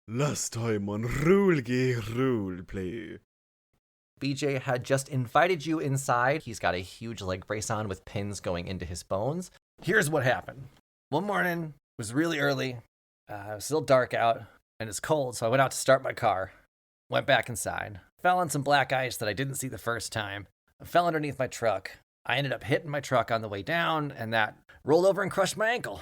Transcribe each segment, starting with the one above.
Last time on Roleplay. BJ had just invited you inside. He's got a huge leg brace on with pins going into his bones. Here's what happened. One morning, it was really early. It was still dark out, and it's cold, so I went out to start my car. Went back inside. Fell on some black ice that I didn't see the first time. I fell underneath my truck. I ended up hitting my truck on the way down, and that rolled over and crushed my ankle.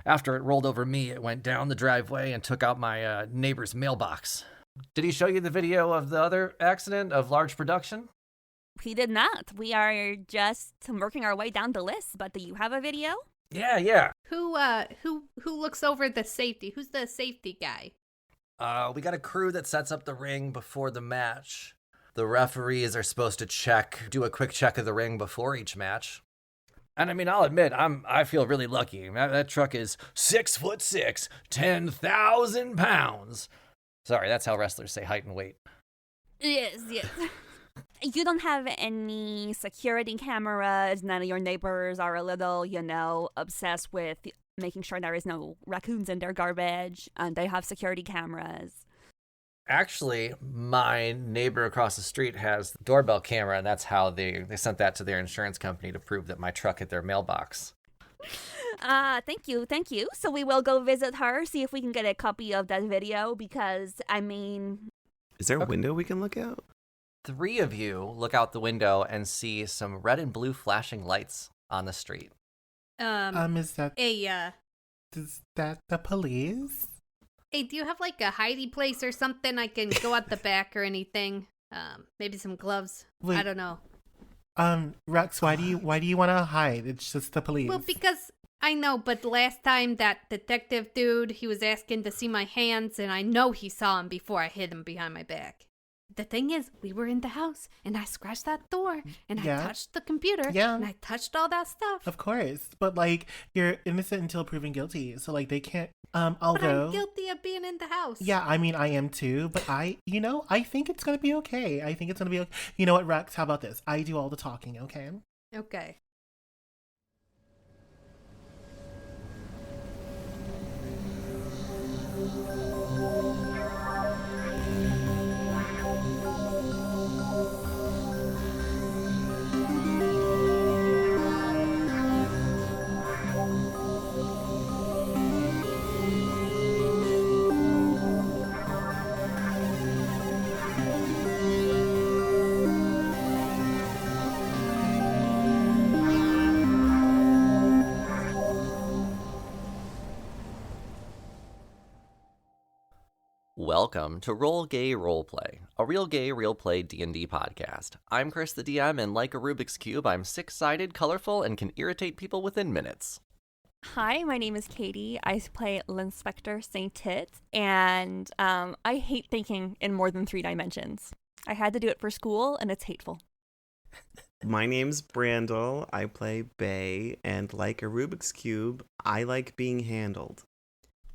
After it rolled over me, it went down the driveway and took out my neighbor's mailbox. Did he show you the video of the other accident of large production? He did not. We are just working our way down the list, but do you have a video? Yeah. Who looks over the safety? Who's the safety guy? We got a crew that sets up the ring before the match. The referees are supposed to do a quick check of the ring before each match. And I mean, I'll admit, I feel really lucky. That truck is 6'6", 10,000 pounds. Sorry, that's how wrestlers say height and weight. Yes. You don't have any security cameras. None of your neighbors are a little, obsessed with making sure there is no raccoons in their garbage. And they have security cameras. Actually, my neighbor across the street has the doorbell camera, and that's how they sent that to their insurance company to prove that my truck hit their mailbox. Thank you. So we will go visit her, see if we can get a copy of that video, because, Is there a window we can look out? 3 of you look out the window and see some red and blue flashing lights on the street. Is that the police? Hey, do you have like a hidey place or something I can go out the back or anything? Maybe some gloves. Wait. I don't know. Rex, why do you want to hide? It's just the police. Well, because I know, but last time that detective dude, he was asking to see my hands, and I know he saw him before I hid him behind my back. The thing is, we were in the house, and I scratched that door, and I touched the computer, and I touched all that stuff. Of course, but you're innocent until proven guilty, so they can't. But I'm guilty of being in the house. Yeah, I am too, but I think it's gonna be okay. You know what, Rex? How about this? I do all the talking, okay? Okay. Welcome to Roll Gay Roleplay, a real gay, real play D&D podcast. I'm Chris the DM, and like a Rubik's Cube, I'm 6-sided, colorful, and can irritate people within minutes. Hi, my name is Katie. I play L'Inspector Saint Tit, and I hate thinking in more than 3 dimensions. I had to do it for school, and it's hateful. My name's Brandel. I play Bae, and like a Rubik's Cube, I like being handled.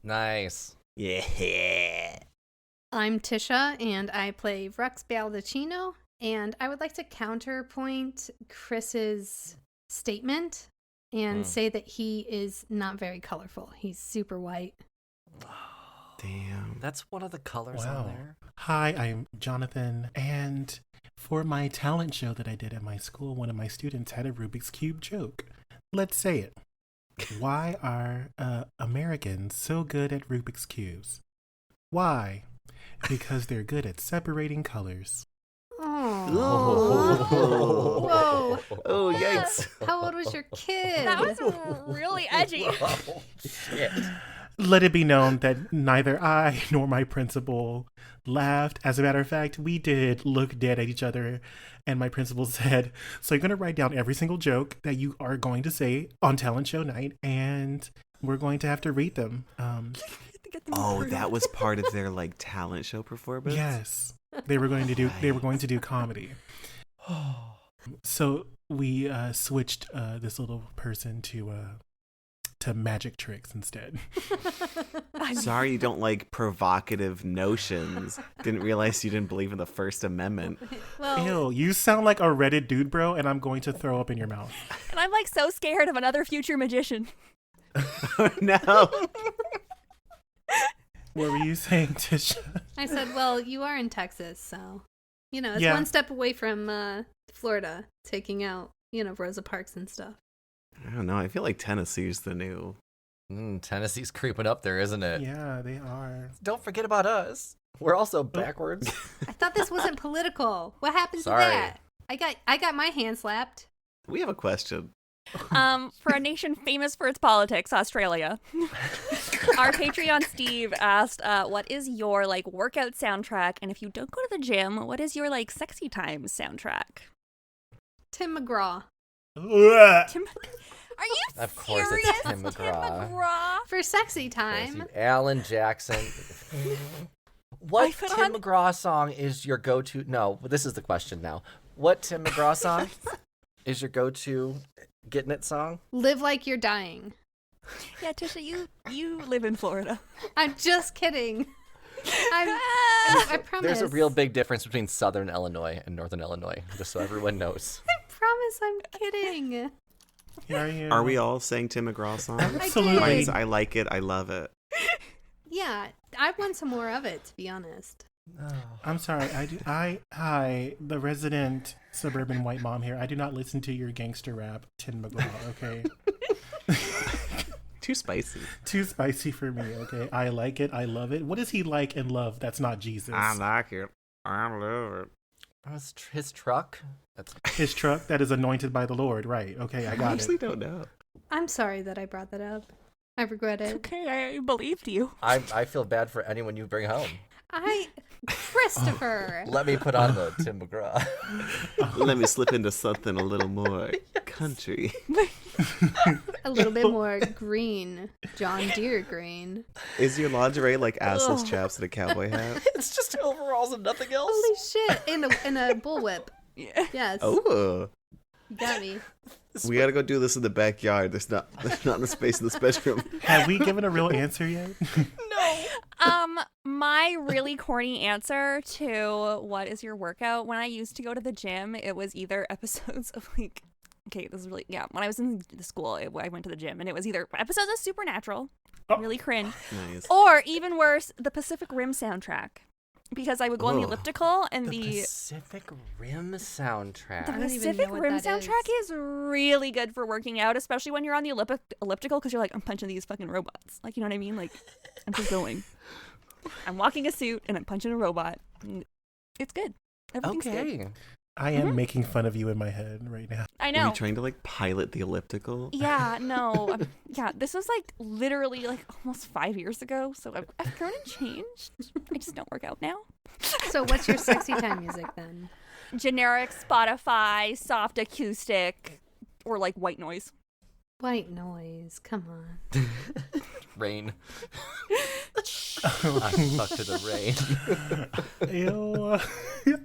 Nice. Yeah. I'm Tisha, and I play Rex Baldacchino, and I would like to counterpoint Chris's statement and say that he is not very colorful. He's super white. Damn. That's one of the colors on there. Hi, I'm Jonathan, and for my talent show that I did at my school, one of my students had a Rubik's Cube joke. Let's say it. Why are Americans so good at Rubik's Cubes? Why? Because they're good at separating colors. Oh. Whoa. Oh, yikes. How old was your kid? That was really edgy. Shit. Let it be known that neither I nor my principal laughed. As a matter of fact, we did look dead at each other, and my principal said, so you're going to write down every single joke that you are going to say on talent show night, and we're going to have to read them. Oh, that was part of their talent show performance? Yes. They were going to do comedy. So we switched this little person to magic tricks instead. Sorry you don't like provocative notions. Didn't realize you didn't believe in the First Amendment. Ew, you sound like a Reddit dude, bro, and I'm going to throw up in your mouth. And I'm so scared of another future magician. Oh, no. What were you saying, Tisha? I said, well, you are in Texas, so, it's Yeah. one step away from Florida, taking out, Rosa Parks and stuff. I don't know. I feel like Tennessee's the new. Tennessee's creeping up there, isn't it? Yeah, they are. Don't forget about us. We're also backwards. I thought this wasn't political. What happened Sorry. to that? I got my hand slapped. We have a question. For a nation famous for its politics, Australia. Our Patreon Steve asked, what is your workout soundtrack? And if you don't go to the gym, what is your sexy time soundtrack? Tim McGraw. Tim, are you Of course serious? it's Tim McGraw. For sexy time. Alan Jackson. What I put Tim on- McGraw song is your go-to? No, this is the question now. What Tim McGraw song is your go-to getting it song? Live like you're dying. Yeah, Tisha, you live in Florida. I'm just kidding. I promise. There's a real big difference between Southern Illinois and Northern Illinois, just so everyone knows. I promise I'm kidding. Are we all saying Tim McGraw songs? Absolutely. Mine's I like it. I love it. Yeah, I want some more of it, to be honest. I'm sorry. Hi, the resident suburban white mom here. I do not listen to your gangster rap, Tim McGraw. Okay. Too spicy. Too spicy for me. Okay. I like it. I love it. What does he like and love? That's not Jesus. like it. I love it. His truck? That's His truck that is anointed by the Lord. Right. Okay. I I got actually it. don't know. I'm sorry that I brought that up. I regret it. Okay, I believed you. I feel bad for anyone you bring home. Christopher. Let me put on the Tim McGraw. Let me slip into something a little more country. A little bit more green. John Deere green. Is your lingerie like assless chaps and a cowboy hat? It's just overalls and nothing else. Holy shit. In a bullwhip. Yeah. Yes. Oh, You got me. we gotta go do this in the backyard. There's not enough space in this bedroom. Have we given a real answer yet? My really corny answer to what is your workout, when I used to go to the gym, it was either episodes of okay, this is really, when I was in the school, I went to the gym, and it was either episodes of Supernatural, really cringe, Nice. or even worse, the Pacific Rim soundtrack. Because I would go on the Oh. elliptical, and The the Pacific Rim soundtrack. The don't even Pacific know what Rim that soundtrack is really good for working out, especially when you're on the elliptical, because you're like, I'm punching these fucking robots. You know what I mean? I'm just going. I'm walking a suit, and I'm punching a robot. It's good. Everything's good. Okay. I am making fun of you in my head right now. I Are know. you trying to pilot the elliptical? Yeah, no. This was literally almost 5 years ago, so I've grown and changed. I just don't work out now. So what's your sexy time music then? Generic Spotify, soft acoustic, or white noise. White noise. Come on. Rain. I fuck to the rain. Ew.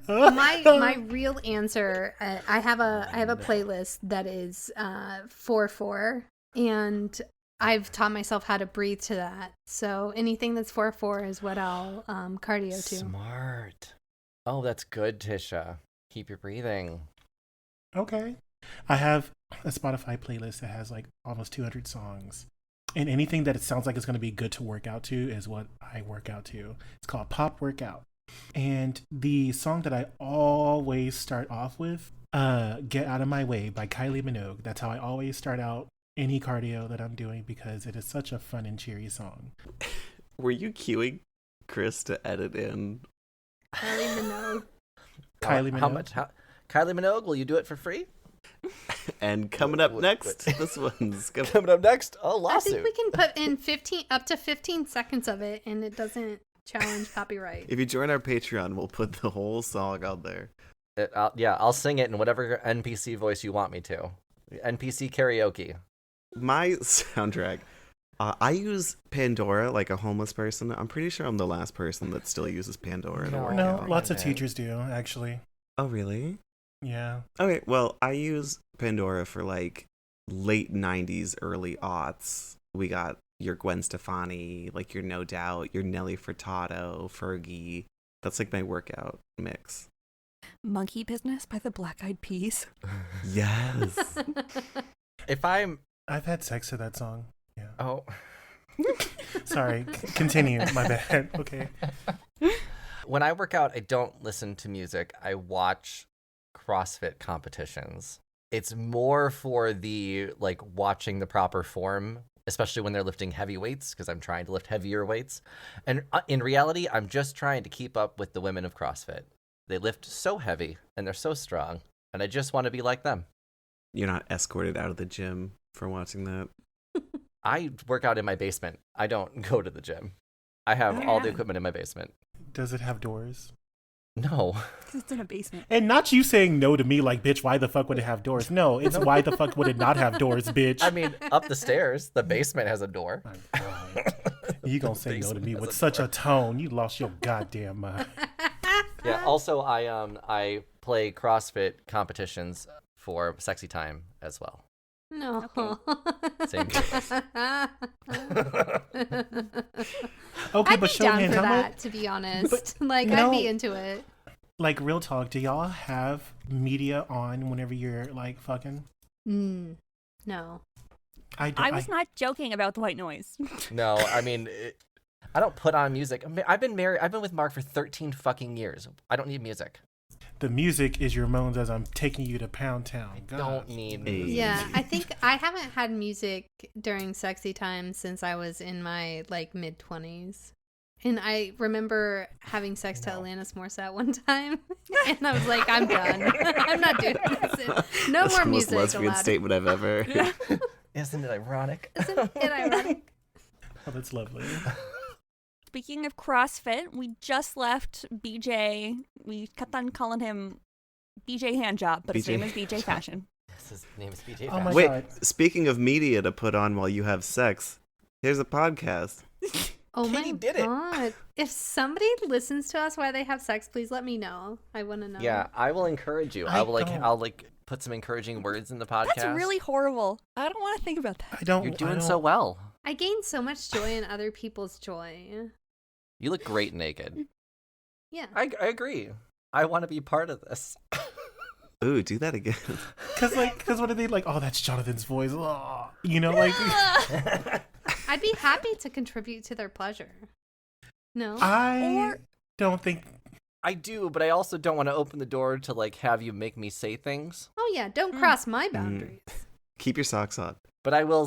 My real answer, I have a playlist that is 4/4, and I've taught myself how to breathe to that. So anything that's 4/4 is what I'll cardio to. Smart. Oh, that's good, Tisha. Keep your breathing. Okay. I have a Spotify playlist that has almost 200 songs. And anything that it sounds like it's going to be good to work out to is what I work out to. It's called Pop Workout. And the song that I always start off with, Get Out of My Way by Kylie Minogue. That's how I always start out any cardio that I'm doing because it is such a fun and cheery song. Were you cueing Chris to edit in? Kylie Minogue. Kylie Minogue. How much? Kylie Minogue, will you do it for free? And coming up Wait. next, this one's gonna... Coming up next, a I lawsuit. think we can put in up to 15 seconds of it, and it doesn't challenge copyright. If you join our Patreon, we'll put the whole song out there. I'll sing it in whatever NPC voice you want me to. NPC karaoke. My soundtrack, I use Pandora like a homeless person. I'm pretty sure I'm the last person that still uses Pandora to No. work No, out. lots of man. teachers do, actually. Oh, really? Yeah. Okay, well, I use Pandora for late 90s, early aughts. We got your Gwen Stefani, your No Doubt, your Nelly Furtado, Fergie. That's my workout mix. Monkey Business by the Black Eyed Peas. Yes. If I'm... I've had sex to that song. Yeah. Oh. Sorry, continue. My bad. Okay. When I work out, I don't listen to music. I watch CrossFit competitions. It's more for the like watching the proper form, especially when they're lifting heavy weights, because I'm trying to lift heavier weights. And in reality, I'm just trying to keep up with the women of CrossFit. They lift so heavy and they're so strong, and I just want to be like them. You're not escorted out of the gym for watching that. I work out in my basement. I don't go to the gym. I have all the equipment in my basement. Does it have doors? No. Because it's in a basement. And not you saying no to me like, bitch, why the fuck would it have doors? No, it's why the fuck would it not have doors, bitch? I mean, up the stairs, the basement has a door. My God. You gonna say no to me Basement with has a such door. a tone. You lost your goddamn mind. Yeah, also I play CrossFit competitions for Sexy Time as well. No. Same playlist. Okay, I'd but be show down me for how that, much. to be honest. Like, no. I'd be into it. Like, real talk, do y'all have media on whenever you're like fucking? No. I was not joking about the white noise. No, I mean, I don't put on music. I've been with Mark for 13 fucking years. I don't need music. The music is your moans as I'm taking you to Pound Town. God. Don't need Hey. music. Yeah, I think I haven't had music during sexy time since I was in my like mid-20s. And I remember having sex to Alanis Morissette one time, and I was like, "I'm done. I'm not doing this. No That's more the most music lesbian allowed." statement I've ever. Isn't it ironic? Isn't it ironic? Oh, that's lovely. Speaking of CrossFit, we just left BJ. We kept on calling him BJ Handjob, but his BJ name is BJ Fashion. His name is BJ. Oh my Wait, God. speaking of media to put on while you have sex, here's a podcast. Oh Katie my did it. God. If somebody listens to us while they have sex, please let me know. I want to know. Yeah, I will encourage you. I don't. I'll put some encouraging words in the podcast. That's really horrible. I don't want to think about that. I don't. You're I doing don't- so well. I gain so much joy in other people's joy. You look great naked. Yeah. I agree. I want to be part of this. Ooh, do that again. Cause what are they like? Oh, that's Jonathan's voice. Oh, you know, like I'd be happy to contribute to their pleasure. No. I don't think. I do, but I also don't want to open the door to like have you make me say things. Oh yeah, don't cross my boundaries. Keep your socks on. But I will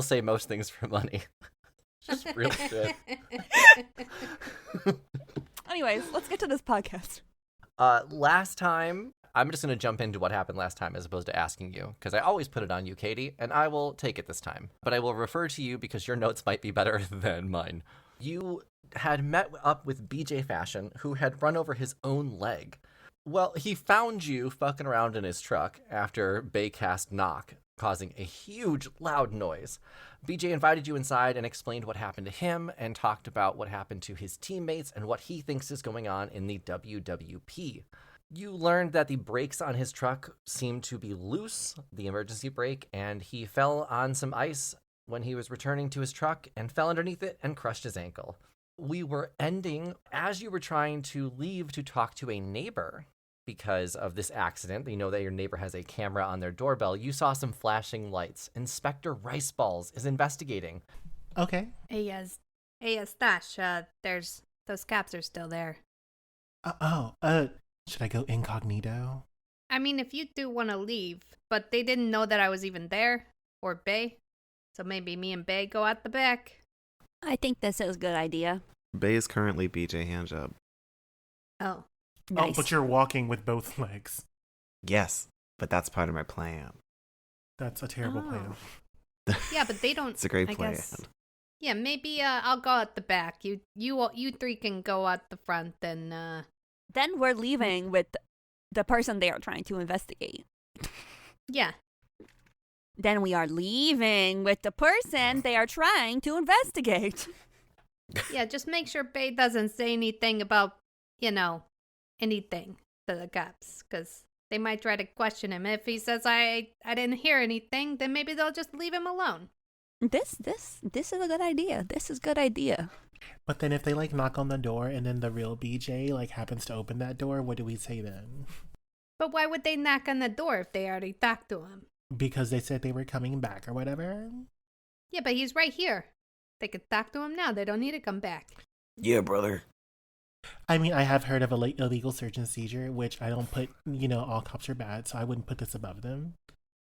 say most things for money. Just real shit. Anyways, let's get to this podcast. Last time, I'm just going to jump into what happened last time as opposed to asking you, because I always put it on you, Katie, and I will take it this time. But I will refer to you because your notes might be better than mine. You had met up with BJ Fashion, who had run over his own leg. Well, he found you fucking around in his truck after Bae cast knock, causing a huge, loud noise. BJ invited you inside and explained what happened to him and talked about what happened to his teammates and what he thinks is going on in the WWP. You learned that the brakes on his truck seemed to be loose, the emergency brake, and he fell on some ice when he was returning to his truck and fell underneath it and crushed his ankle. We were ending as you were trying to leave to talk to a neighbor because of this accident. You know that your neighbor has a camera on their doorbell. You saw some flashing lights. Inspector Riceballs is investigating. Okay. Hey, Stash, there's those caps are still there. Should I go incognito? I mean, if you do want to leave, but they didn't know that I was even there, or Bae, so maybe me and Bae go out the back. I think this is a good idea. Bae is currently BJ Handjob. Oh. Nice. Oh, but you're walking with both legs. Yes, but that's part of my plan. That's a terrible plan. Yeah, but they don't. It's a great I plan. guess. Yeah, maybe I'll go out the back. You three can go out the front, and Then we're leaving with the person they are trying to investigate. yeah. Then we are leaving with the person they are trying to investigate. Yeah, just make sure Bae doesn't say anything about, anything to the cops, because they might try to question him. If he says I didn't hear anything, then maybe they'll just leave him alone. This is a good idea. This is a good idea. But then if they like knock on the door and then the real BJ like happens to open that door, what do we say then? But why would they knock on the door if they already talked to him? Because they said they were coming back or whatever. Yeah, but he's right here. They could talk to him now. They don't need to come back. Yeah, brother. I mean, I have heard of illegal search and seizure, which I don't put, all cops are bad, so I wouldn't put this above them.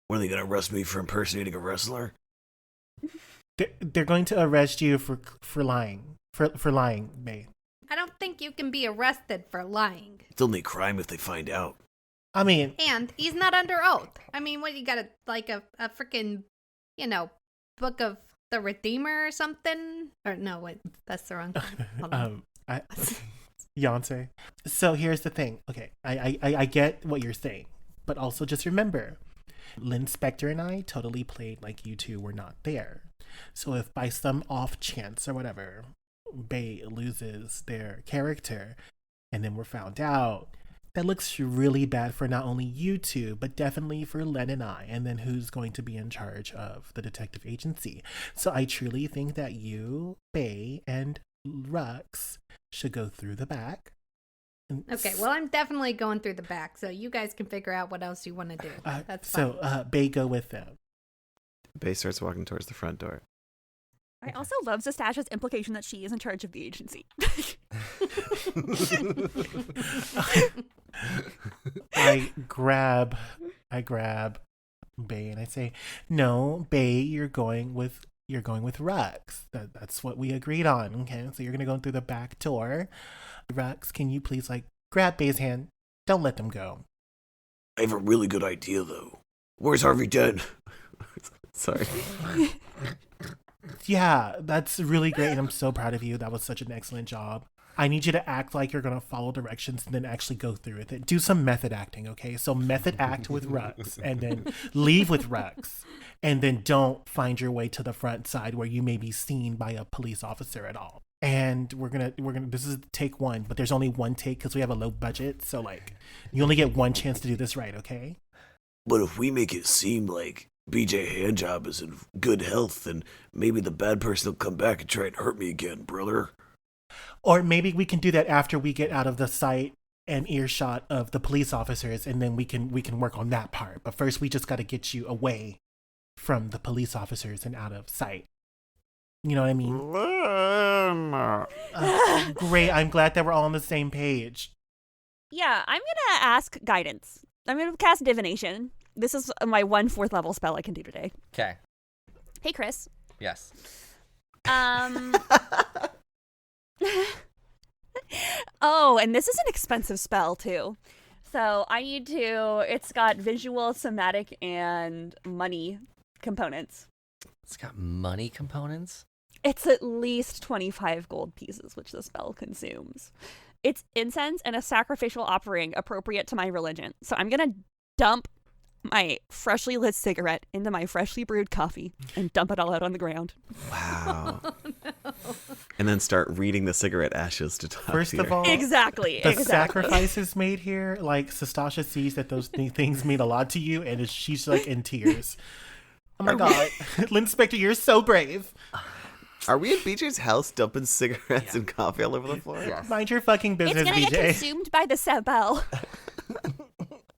What, are they going to arrest me for impersonating a wrestler? They're going to arrest you for lying. For lying, Bae. I don't think you can be arrested for lying. It's only a crime if they find out. I mean... And he's not under oath. I mean, what, you got a freaking, Book of the Redeemer or something? Or no, wait, that's the wrong one. Hold on. Beyonce. So here's the thing. Okay, I get what you're saying, but also just remember, Lynn Spector and I totally played like you two were not there. So if by some off chance or whatever, Bae loses their character, and then we're found out, that looks really bad for not only you two, but definitely for Len and I, and then who's going to be in charge of the detective agency. So I truly think that you, Bae, and Rux should go through the back. Okay, well, I'm definitely going through the back, so you guys can figure out what else you want to do. That's fine. So, Bae, go with them. Bae starts walking towards the front door. I also love Zastash's implication that she is in charge of the agency. I grab Bae and I say, "No, Bae, you're going with Rux. That's what we agreed on. Okay, so you're gonna go through the back door. Rux, can you please grab Bae's hand? Don't let them go." I have a really good idea, though. Where's Harvey Dent? Sorry. Yeah, that's really great, and I'm so proud of you. That was such an excellent job. I need you to act like you're going to follow directions and then actually go through with it. Do some method acting, okay? So method act with Rux, and then leave with Rux, and then don't find your way to the front side where you may be seen by a police officer at all. And we're gonna. This is take one, but there's only one take because we have a low budget. So you only get one chance to do this right, okay? But if we make it seem like BJ Handjob is in good health, then maybe the bad person will come back and try and hurt me again, brother. Or maybe we can do that after we get out of the sight and earshot of the police officers, and then we can work on that part. But first, we just got to get you away from the police officers and out of sight. You know what I mean? Great. I'm glad that we're all on the same page. Yeah, I'm going to ask guidance. I'm going to cast divination. This is my 1/4 level spell I can do today. Okay. Hey, Chris. Yes. Oh, and this is an expensive spell, too. So I need to... It's got visual, somatic, and money components. It's got money components? It's at least 25 gold pieces, which the spell consumes. It's incense and a sacrificial offering appropriate to my religion. So I'm going to dump my freshly lit cigarette into my freshly brewed coffee and dump it all out on the ground. Wow. Oh, no. And then start reading the cigarette ashes to top First of all, Exactly. the sacrifices made here, Sastasha sees that those things mean a lot to you, and she's in tears. Oh my God. Lynn Spector, you're so brave. Are we at BJ's house dumping cigarettes and coffee all over the floor? Yes. Mind your fucking It's business, going to get BJ. consumed by the spell.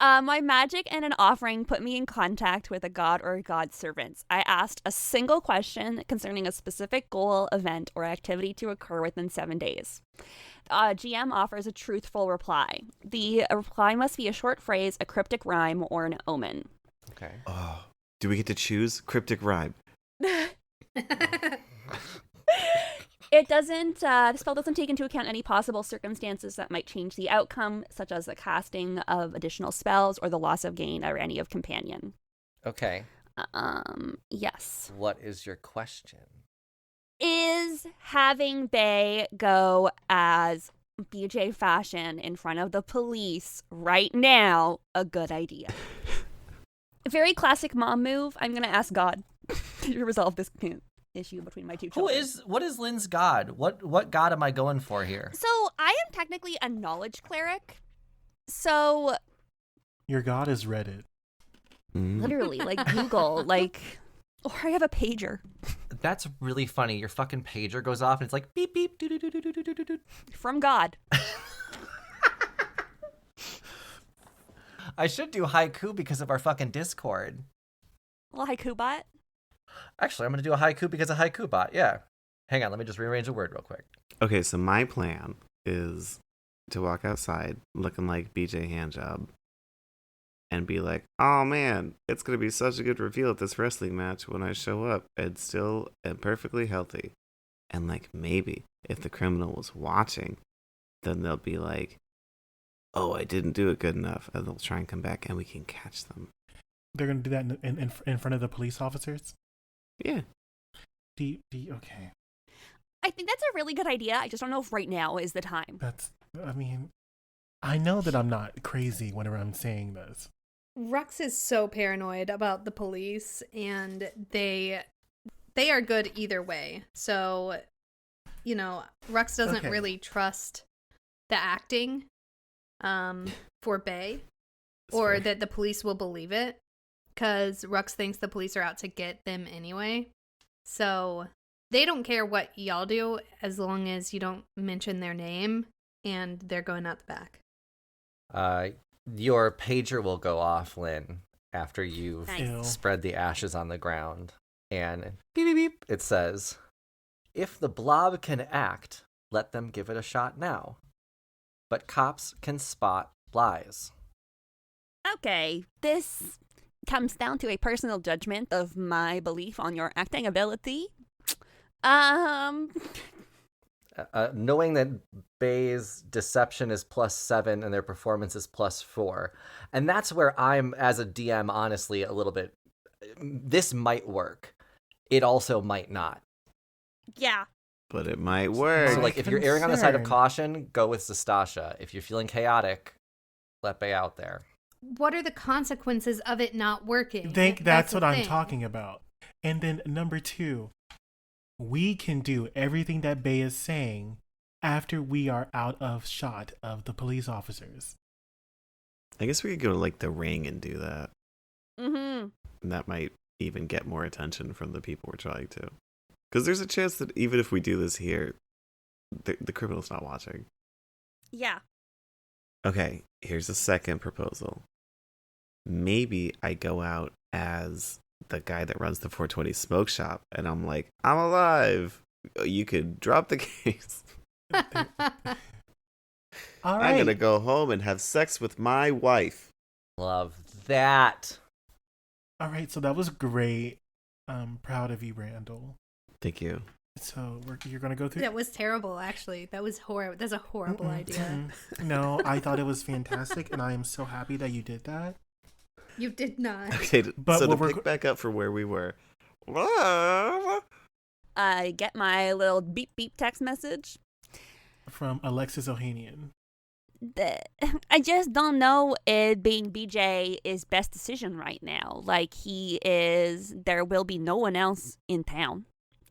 My magic and an offering put me in contact with a god or god's servants. I asked a single question concerning a specific goal, event, or activity to occur within 7 days. GM offers a truthful reply. The reply must be a short phrase, a cryptic rhyme, or an omen. Okay. Oh, do we get to choose cryptic rhyme? It doesn't, the spell doesn't take into account any possible circumstances that might change the outcome, such as the casting of additional spells or the loss of gain or any of companion. Okay. Yes. What is your question? Is having Bae go as BJ Fashion in front of the police right now a good idea? A very classic mom move. I'm going to ask God to resolve this issue between my two children. What is Lynn's god? What god am I going for here? So I am technically a knowledge cleric. So Your god is Reddit. literally, Google, or I have a pager That's really funny. Your fucking pager goes off and it's like beep beep doo doo doo doo doo doo doo. from God. I should do haiku because of our fucking Discord. Well, haiku bot. Actually, I'm gonna do a haiku because of haiku bot. Yeah. Hang on, let me just rearrange a word real quick. Okay, so my plan is to walk outside looking like BJ Handjob and be like, oh man, it's going to be such a good reveal at this wrestling match when I show up and still am perfectly healthy. And like maybe if the criminal was watching, then they'll be like, oh, I didn't do it good enough. And they'll try and come back and we can catch them. They're going to do that in front of the police officers? Yeah. Okay. I think that's a really good idea. I just don't know if right now is the time. I know that I'm not crazy whenever I'm saying this. Rux is so paranoid about the police, and they are good either way. So, Rux doesn't really trust the acting for Bae, or fair. that the police will believe it, because Rux thinks the police are out to get them anyway. So they don't care what y'all do as long as you don't mention their name, and they're going out the back. Your pager will go off, Lynn, after you've Nice. spread the ashes on the ground. And beep, beep, beep, it says, if the blob can act, let them give it a shot now. But cops can spot lies. Okay, this comes down to a personal judgment of my belief on your acting ability. Knowing that Bae's deception is +7 and their performance is +4. And that's where I'm, as a DM, honestly, a little bit, this might work. It also might not. Yeah. But it might work. So, like, if you're erring on the side of concern. caution, go with Zastasha. If you're feeling chaotic, let Bae out there. What are the consequences of it not working? That's what the I'm thing. talking about. And then number 2, we can do everything that Bae is saying after we are out of shot of the police officers. I guess we could go to like the ring and do that. Mm-hmm. And that might even get more attention from the people we're trying to. Because there's a chance that even if we do this here, the criminal's not watching. Yeah. Okay, here's a second proposal. Maybe I go out as the guy that runs the 420 smoke shop, and I'm like, I'm alive. You could drop the case. All I'm right. gonna go home and have sex with my wife. Love that. All right, so that was great. I'm proud of you, Randall. Thank you. So you're going to go through... That was terrible, actually. That was horrible. That's a horrible idea. No, I thought it was fantastic, and I am so happy that you did that. You did not. Okay, But so to what we're pick back up from where we were. I get my little beep beep text message. From Alexis Ohanian. I just don't know if being BJ is best decision right now. Like, there will be no one else in town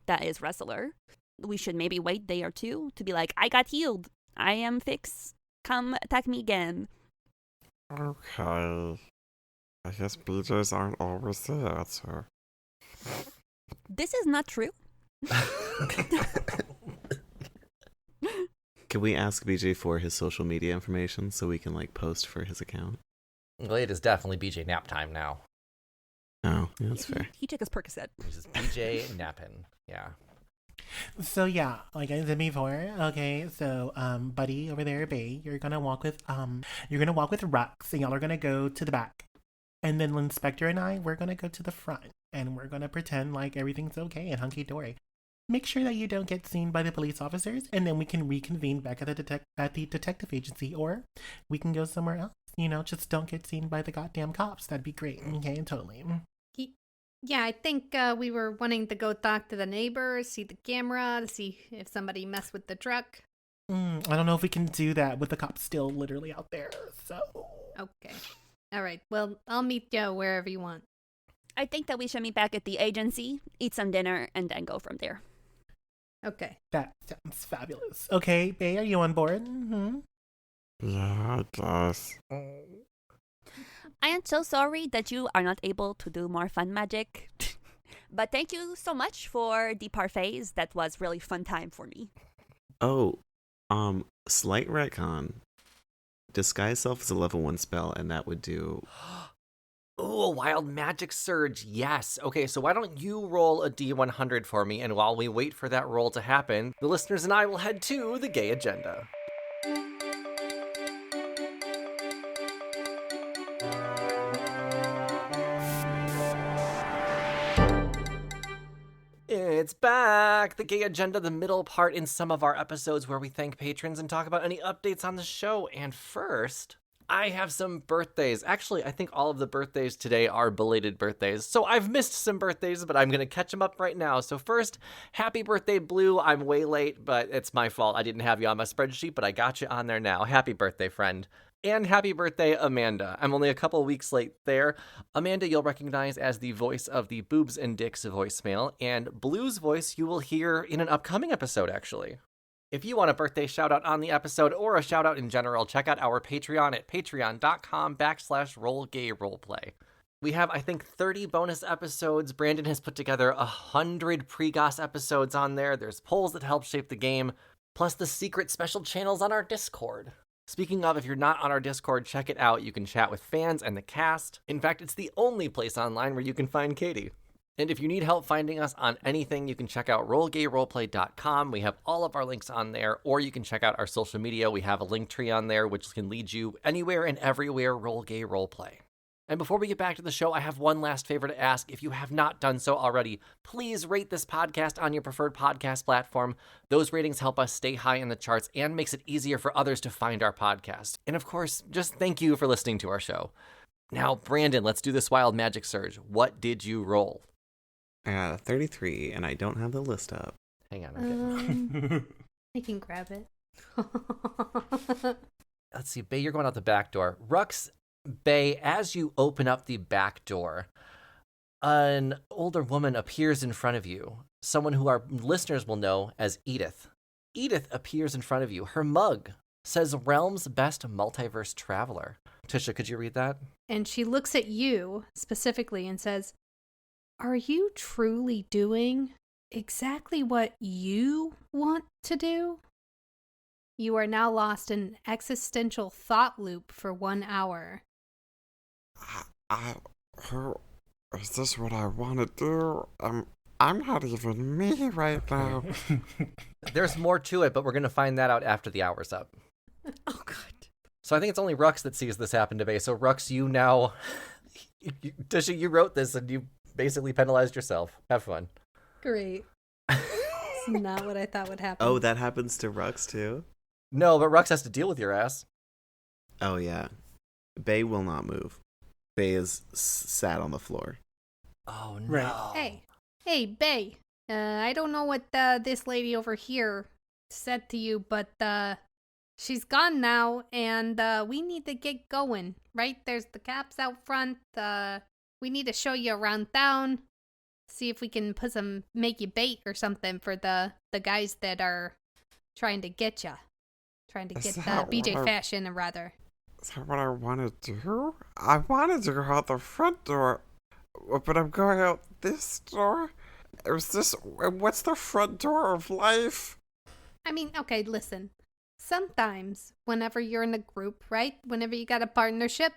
that is wrestler. We should maybe wait a day or two to be like, I got healed. I am fixed. Come attack me again. Okay. I guess BJs aren't always the answer. This is not true. Can we ask BJ for his social media information so we can like post for his account? Well, it is definitely BJ nap time now. Oh, yeah, that's fair. He took his Percocet. This is BJ napping. Yeah. So yeah, like I said before, okay, so buddy over there, Bae, you're gonna walk with Rux, and y'all are gonna go to the back. And then Inspector and I, we're gonna go to the front, and we're gonna pretend like everything's okay and hunky dory. Make sure that you don't get seen by the police officers, and then we can reconvene back at the detective agency, or we can go somewhere else. Just don't get seen by the goddamn cops. That'd be great. Okay, totally. Yeah, I think we were wanting to go talk to the neighbors, see the camera, to see if somebody messed with the truck. I don't know if we can do that with the cops still literally out there, so... Okay. All right. Well, I'll meet you wherever you want. I think that we should meet back at the agency, eat some dinner, and then go from there. Okay. That sounds fabulous. Okay, Bae, are you on board? Mm-hmm. Yeah, I guess. I am so sorry that you are not able to do more fun magic. But thank you so much for the parfaits. That was really fun time for me. Oh, slight retcon. Disguise self is a level 1 spell, and that would do Ooh, a wild magic surge. Yes. Okay, so why don't you roll a D100 for me? And while we wait for that roll to happen, the listeners and I will head to the gay agenda. It's back! The gay agenda, the middle part in some of our episodes where we thank patrons and talk about any updates on the show. And first, I have some birthdays. Actually, I think all of the birthdays today are belated birthdays. So I've missed some birthdays, but I'm going to catch them up right now. So first, happy birthday, Blue. I'm way late, but it's my fault. I didn't have you on my spreadsheet, but I got you on there now. Happy birthday, friend. And happy birthday, Amanda. I'm only a couple weeks late there. Amanda, you'll recognize as the voice of the Boobs and Dicks voicemail, and Blue's voice you will hear in an upcoming episode, actually. If you want a birthday shout out on the episode or a shout out in general, check out our Patreon at patreon.com/rollgayroleplay. We have, I think, 30 bonus episodes. Brandon has put together 100 pre-goss episodes on there. There's polls that help shape the game, plus the secret special channels on our Discord. Speaking of, if you're not on our Discord, check it out. You can chat with fans and the cast. In fact, it's the only place online where you can find Katie. And if you need help finding us on anything, you can check out rollgayroleplay.com. We have all of our links on there, or you can check out our social media. We have a link tree on there, which can lead you anywhere and everywhere Roll Gay Roleplay. And before we get back to the show, I have one last favor to ask. If you have not done so already, please rate this podcast on your preferred podcast platform. Those ratings help us stay high in the charts and makes it easier for others to find our podcast. And of course, just thank you for listening to our show. Now, Brandon, let's do this wild magic surge. What did you roll? I got a 33, and I don't have the list up. Hang on, I'm getting... I can grab it. Let's see, Bae, you're going out the back door. Rux, Bae, as you open up the back door, an older woman appears in front of you, someone who our listeners will know as Edith. Edith appears in front of you. Her mug says Realm's Best Multiverse Traveler. Tisha, could you read that? And she looks at you specifically and says, "Are you truly doing exactly what you want to do? You are now lost in existential thought loop for 1 hour." Is this what I want to do? I'm not even me right now. There's more to it, but we're going to find that out after the hour's up. Oh, God. So I think it's only Rux that sees this happen to Bae. So Rux, you now... Tisha, you wrote this and you basically penalized yourself. Have fun. Great. It's not what I thought would happen. Oh, that happens to Rux, too? No, but Rux has to deal with your ass. Oh, yeah. Bae will not move. Bae is sat on the floor. Oh, no. Right. Hey, Bae. I don't know what this lady over here said to you, but she's gone now, and we need to get going, right? There's the caps out front. We need to show you around town. See if we can make you bait or something for the guys that are trying to get you. Trying to get BJ fashion, or rather. Is that what I want to do? I wanted to go out the front door, but I'm going out this door? What's the front door of life? I mean, okay, listen. Sometimes, whenever you're in a group, right? Whenever you got a partnership,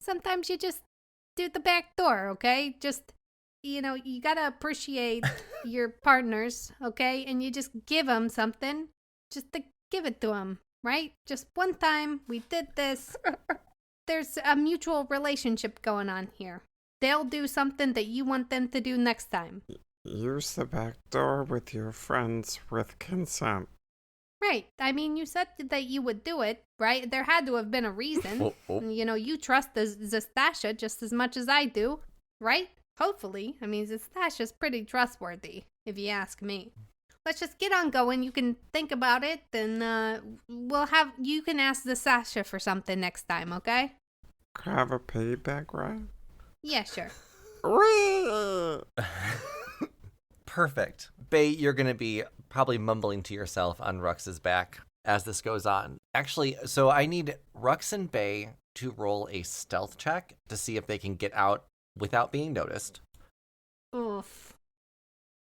sometimes you just do the back door, okay? Just, you gotta appreciate your partners, okay? And you just give them something, just to give it to them, right? Just one time, we did this. There's a mutual relationship going on here. They'll do something that you want them to do next time. Use the back door with your friends with consent. Right. I mean, you said that you would do it, right? There had to have been a reason. You trust Zastasha just as much as I do, right? Hopefully. I mean, Zastasha's pretty trustworthy, if you ask me. Let's just get on going. You can think about it, and you can ask Zastasha for something next time, okay? Could I have a payback, right? Yeah, sure. Perfect. Bae, you're going to be probably mumbling to yourself on Rux's back as this goes on. Actually, so I need Rux and Bae to roll a stealth check to see if they can get out without being noticed. Oof.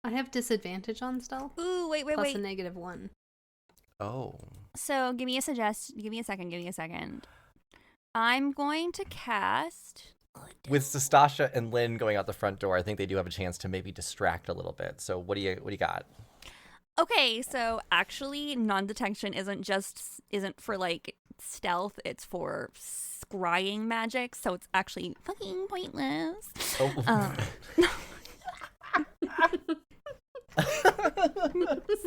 I have disadvantage on stealth. Ooh, wait. Plus a -1. Oh. So give me a second. I'm going to cast With Stasha and Lynn going out the front door, I think they do have a chance to maybe distract a little bit. So what do you got? Okay, so actually, non-detection isn't for like stealth. It's for scrying magic. So it's actually fucking pointless. Oh.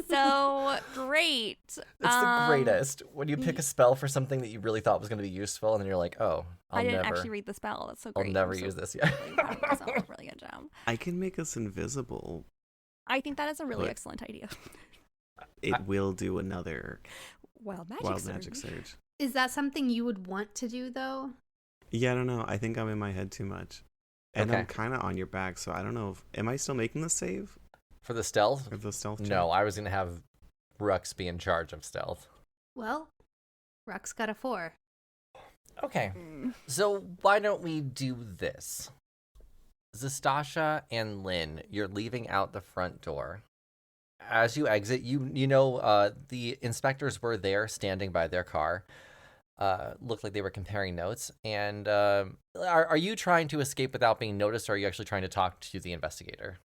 So great. It's the greatest. When you pick a spell for something that you really thought was going to be useful, and then you're like, oh, I didn't actually read the spell. That's so great. I'll never I'm so use this yet. really proud of myself. Really good job. I can make us invisible. I think that is a really But- excellent idea. It will do another Wild wild magic magic surge. surge. Is that something you would want to do, though? Yeah, I don't know. I think I'm in my head too much. And Okay. I'm kind of on your back, so I don't know. Am I still making the save? For the stealth? Or the stealth check? No, I was going to have Rux be in charge of stealth. Well, Rock's got a 4. Okay. So why don't we do this? Zastasha and Lynn, you're leaving out the front door. As you exit, the inspectors were there standing by their car. Looked like they were comparing notes. And are you trying to escape without being noticed, or are you actually trying to talk to the investigator?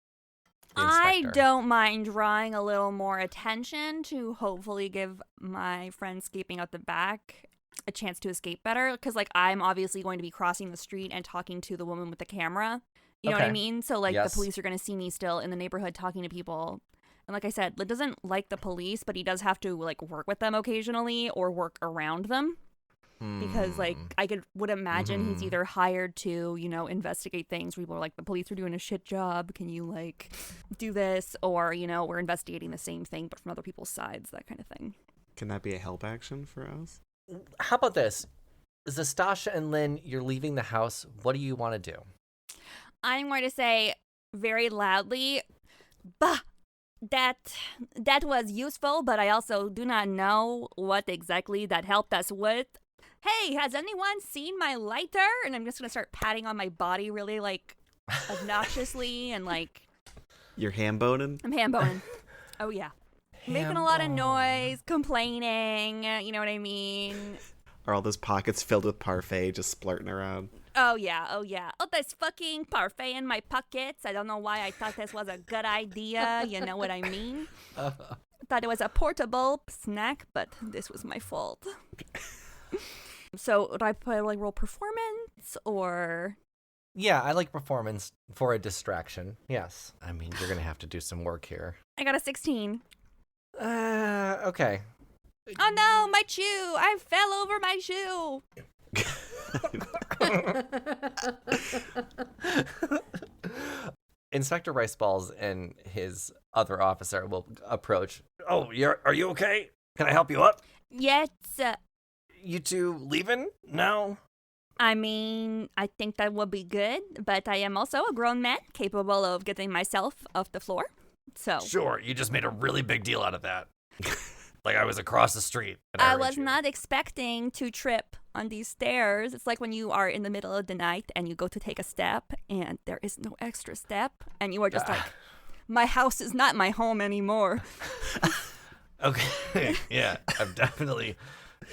The I inspector? don't mind drawing a little more attention to hopefully give my friend escaping out the back a chance to escape better. Because, like, I'm obviously going to be crossing the street and talking to the woman with the camera. You know what I Okay. mean? So, like, Yes. the police are going to see me still in the neighborhood talking to people. And like I said, Lid doesn't like the police, but he does have to, like, work with them occasionally or work around them. Because, like, I would imagine he's either hired to, investigate things. People are like, the police are doing a shit job. Can you, like, do this? Or, we're investigating the same thing, but from other people's sides, that kind of thing. Can that be a help action for us? How about this? Zastasha and Lynn, you're leaving the house. What do you want to do? I'm going to say very loudly, bah! That was useful, but I also do not know what exactly that helped us with. Hey, has anyone seen my lighter? And I'm just going to start patting on my body really, like, obnoxiously and, like, You're ham boning? I'm hand boning. Oh, yeah. Making a lot of noise, complaining, you know what I mean? Are all those pockets filled with parfait just splurting around? Oh, yeah. Oh, there's fucking parfait in my pockets. I don't know why I thought this was a good idea. You know what I mean? Thought it was a portable snack, but this was my fault. So, would I roll performance or... Yeah, I like performance for a distraction. Yes. I mean, you're going to have to do some work here. I got a 16. Okay. Oh, no, my shoe. I fell over my shoe. Inspector Riceballs and his other officer will approach. Oh, are you okay? Can I help you up? Yes. You two leaving? No? I mean, I think that would be good, but I am also a grown man capable of getting myself off the floor. So Sure, you just made a really big deal out of that. Like I was across the street. And I heard was you. not expecting to trip on these stairs. It's like when you are in the middle of the night and you go to take a step and there is no extra step and you are just like, my house is not my home anymore. Okay, yeah, I've definitely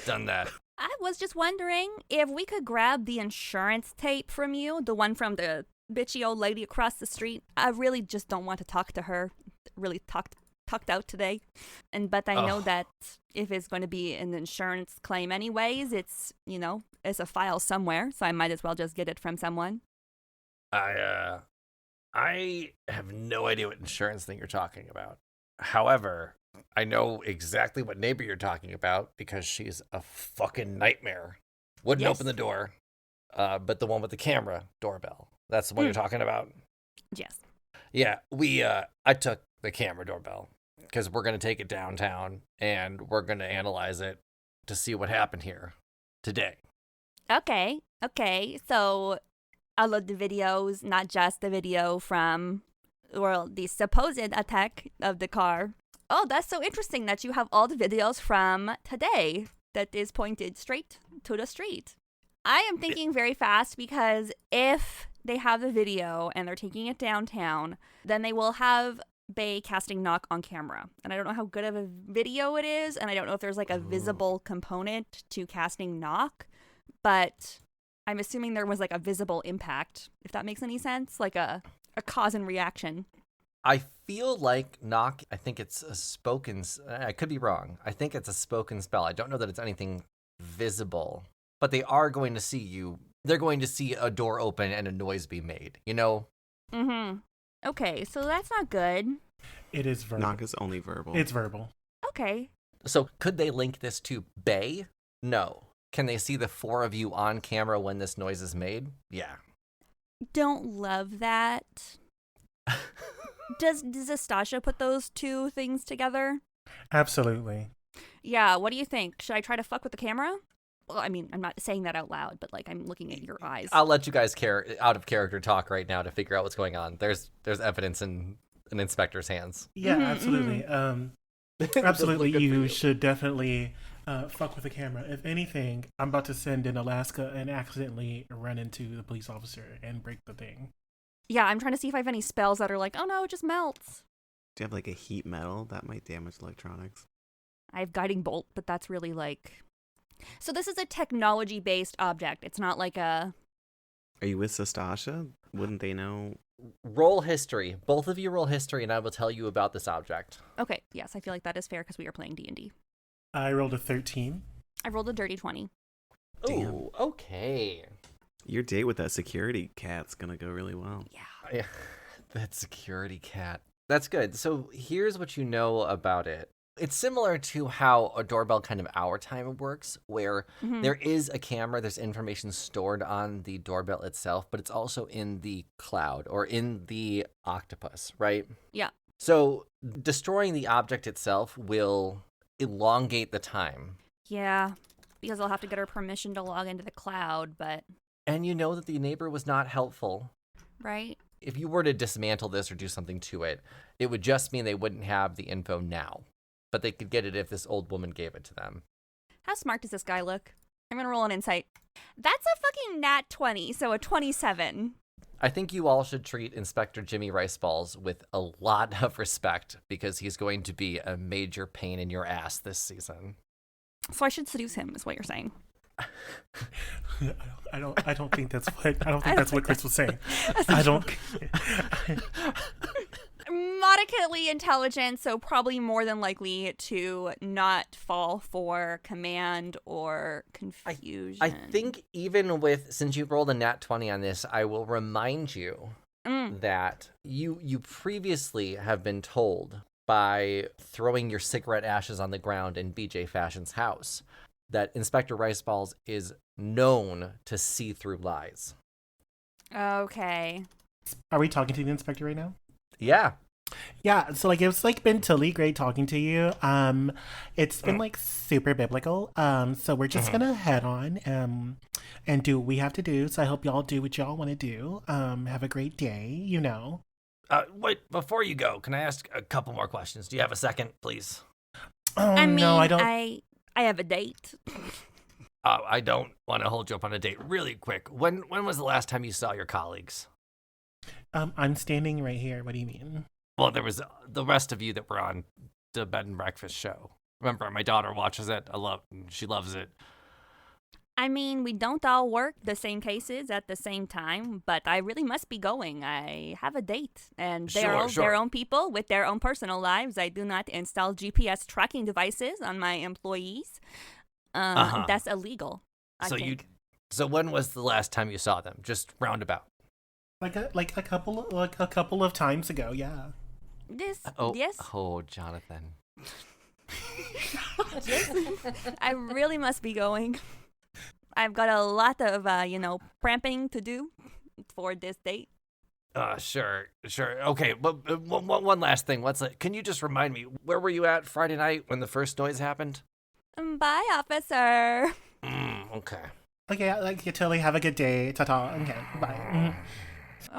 done that. I was just wondering if we could grab the insurance tape from you, the one from the bitchy old lady across the street. I really just don't want to talk to her. Really talked out today. But I know that if it's going to be an insurance claim anyways, it's, it's a file somewhere, so I might as well just get it from someone. I have no idea what insurance thing you're talking about. However, I know exactly what neighbor you're talking about because she's a fucking nightmare. Wouldn't Yes. open the door, but the one with the camera doorbell. That's the one you're talking about? Yes. Yeah, I took the camera doorbell because we're going to take it downtown and we're going to analyze it to see what happened here today. Okay. So all of the videos, not just the video from, the supposed attack of the car. Oh, that's so interesting that you have all the videos from today that is pointed straight to the street. I am thinking very fast because if they have the video and they're taking it downtown, then they will have Bae casting knock on camera. And I don't know how good of a video it is, and I don't know if there's like a visible component to casting knock, but I'm assuming there was like a visible impact, if that makes any sense, like a cause and reaction. I feel like knock, I think it's a spoken, I could be wrong. I think it's a spoken spell. I don't know that it's anything visible, but they are going to see you. They're going to see a door open and a noise be made, you know? Mm-hmm. Okay, so that's not good. It is verbal. Knock is only verbal. It's verbal. Okay. So could they link this to Bae? No. Can they see the four of you on camera when this noise is made? Yeah. Don't love that. Does Astasha put those two things together? Absolutely. Yeah, what do you think? Should I try to fuck with the camera? Well, I mean, I'm not saying that out loud, but like I'm looking at your eyes. I'll let you guys out of character talk right now to figure out what's going on. There's evidence in an inspector's hands. Yeah, absolutely. Absolutely, Good for you should definitely fuck with the camera. If anything, I'm about to send in Alaska and accidentally run into the police officer and break the thing. Yeah, I'm trying to see if I have any spells that are like, oh no, it just melts. Do you have like a heat metal that might damage electronics? I have guiding bolt, but that's really like... So this is a technology-based object. It's not like a... Are you with Sastasha? Wouldn't they know? Roll history. Both of you roll history, and I will tell you about this object. Okay, yes, I feel like that is fair because we are playing D&D. I rolled a 13. I rolled a dirty 20. Damn. Ooh, okay. Your date with that security cat's gonna go really well. Yeah. That security cat. That's good. So here's what you know about it. It's similar to how a doorbell kind of hour time works, where there is a camera, there's information stored on the doorbell itself, but it's also in the cloud or in the octopus, right? Yeah. So destroying the object itself will elongate the time. Yeah, because I'll have to get her permission to log into the cloud, but... And you know that the neighbor was not helpful. Right? If you were to dismantle this or do something to it, it would just mean they wouldn't have the info now. But they could get it if this old woman gave it to them. How smart does this guy look? I'm gonna roll an insight. That's a fucking nat 20, so a 27. I think you all should treat Inspector Jimmy Riceballs with a lot of respect because he's going to be a major pain in your ass this season. So I should seduce him, is what you're saying. I don't think that's what Chris was saying. I don't. Modicately intelligent, so probably more than likely to not fall for command or confusion. I think even with, since you rolled a nat 20 on this, I will remind you that you previously have been told by throwing your cigarette ashes on the ground in BJ Fashion's house that Inspector Riceballs is known to see through lies. Okay. Are we talking to the inspector right now? Yeah. Yeah, so like it's like been totally great talking to you. It's been like super biblical. So we're just gonna head on and do what we have to do. So I hope y'all do what y'all want to do. Have a great day, you know. Wait, before you go, can I ask a couple more questions? Do you have a second, please? Oh I mean, no, I don't. I have a date. I don't want to hold you up on a date. Really quick, when was the last time you saw your colleagues? I'm standing right here. What do you mean? Well, there was the rest of you that were on the bed and breakfast show. Remember, my daughter watches it. She loves it. I mean, we don't all work the same cases at the same time, but I really must be going. I have a date, and they're all their own people with their own personal lives. I do not install GPS tracking devices on my employees. That's illegal. I think. So when was the last time you saw them? Just roundabout. Like a couple of times ago, yeah. Yes. Oh, Jonathan. I really must be going. I've got a lot of, pramping to do for this date. Sure. Okay, but one last thing. Can you just remind me, where were you at Friday night when the first noise happened? Bye, officer. Okay. Okay, like you totally have a good day. Ta-ta. Okay, bye.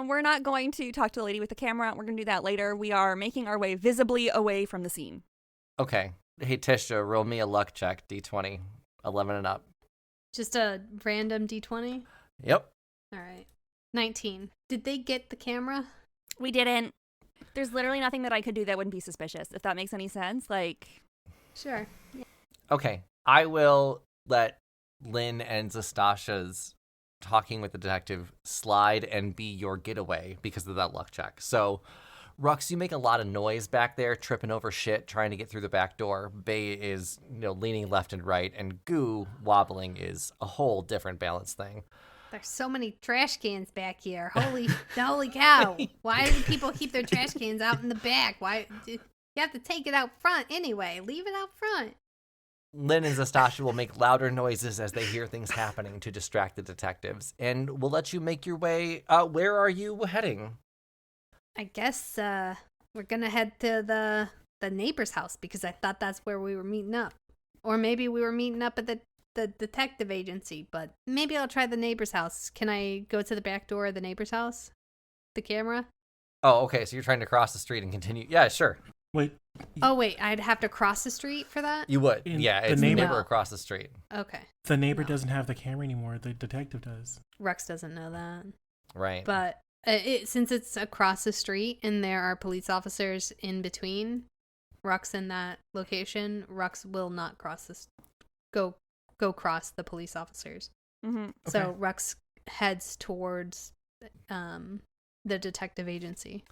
We're not going to talk to the lady with the camera. We're going to do that later. We are making our way visibly away from the scene. Okay. Hey, Tisha, roll me a luck check, D20, 11 and up. Just a random D20? Yep. All right. 19. Did they get the camera? We didn't. There's literally nothing that I could do that wouldn't be suspicious, if that makes any sense. Sure. Yeah. Okay. I will let Lynn and Zastasha's talking with the detective slide and be your getaway because of that luck check. So, Rux, you make a lot of noise back there, tripping over shit, trying to get through the back door. Bae is, leaning left and right, and Goo wobbling is a whole different balance thing. There's so many trash cans back here. Holy cow. Why do people keep their trash cans out in the back? Why you have to take it out front anyway? Leave it out front. Lynn and Zastasha will make louder noises as they hear things happening to distract the detectives, and we'll let you make your way. Where are you heading? I guess we're gonna head to the neighbor's house because I thought that's where we were meeting up. Or maybe we were meeting up at the detective agency, but maybe I'll try the neighbor's house. Can I go to the back door of the neighbor's house? The camera? Oh, okay, so you're trying to cross the street and continue. Yeah, sure. Wait. Oh, wait, I'd have to cross the street for that? You would. In Yeah, the it's the neighbor- neighbor across the street. Okay. The neighbor doesn't have the camera anymore. The detective does. Rux doesn't know that. Right. But since it's across the street and there are police officers in between Rux and that location, Rux will not go cross the police officers. Mm-hmm. So Rux heads towards the detective agency.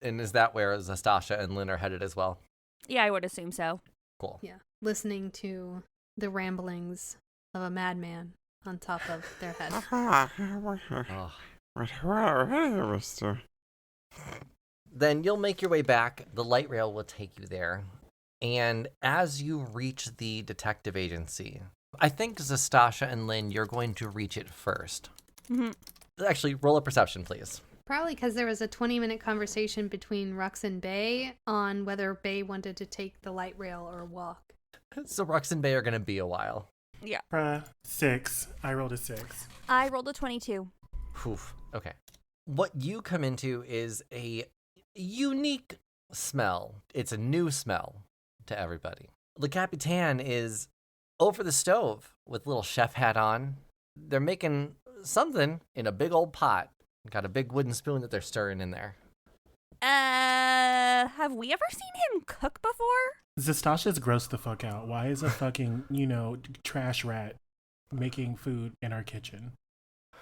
And is that where Zastasha and Lynn are headed as well? Yeah, I would assume so. Cool. Yeah, listening to the ramblings of a madman on top of their head. Oh. Mister. Then you'll make your way back. The light rail will take you there. And as you reach the detective agency, I think Zastasha and Lynn, you're going to reach it first. Mm-hmm. Actually, roll a perception, please. Probably because there was a 20-minute conversation between Rux and Bae on whether Bae wanted to take the light rail or walk. So Rux and Bae are going to be a while. Yeah. 6. I rolled a 6. I rolled a 22. Oof. Okay. What you come into is a unique smell. It's a new smell to everybody. Le Capitan is over the stove with a little chef hat on. They're making something in a big old pot. Got a big wooden spoon that they're stirring in there. Have we ever seen him cook before? Zastasha's grossed the fuck out. Why is a fucking, trash rat making food in our kitchen?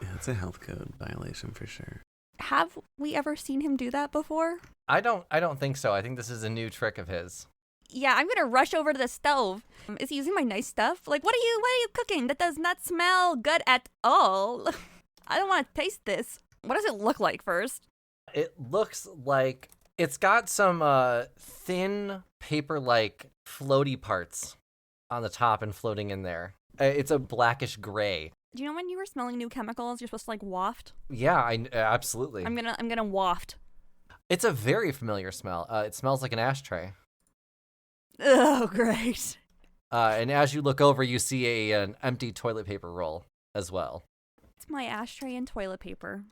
Yeah, it's a health code violation for sure. Have we ever seen him do that before? I don't think so. I think this is a new trick of his. Yeah, I'm gonna rush over to the stove. Is he using my nice stuff? Like, what are you cooking? That does not smell good at all. I don't want to taste this. What does it look like first? It looks like it's got some thin paper-like floaty parts on the top and floating in there. It's a blackish gray. Do you know when you were smelling new chemicals, you're supposed to waft? Yeah, absolutely. I'm gonna waft. It's a very familiar smell. It smells like an ashtray. Oh, great. And as you look over, you see an empty toilet paper roll as well. It's my ashtray and toilet paper.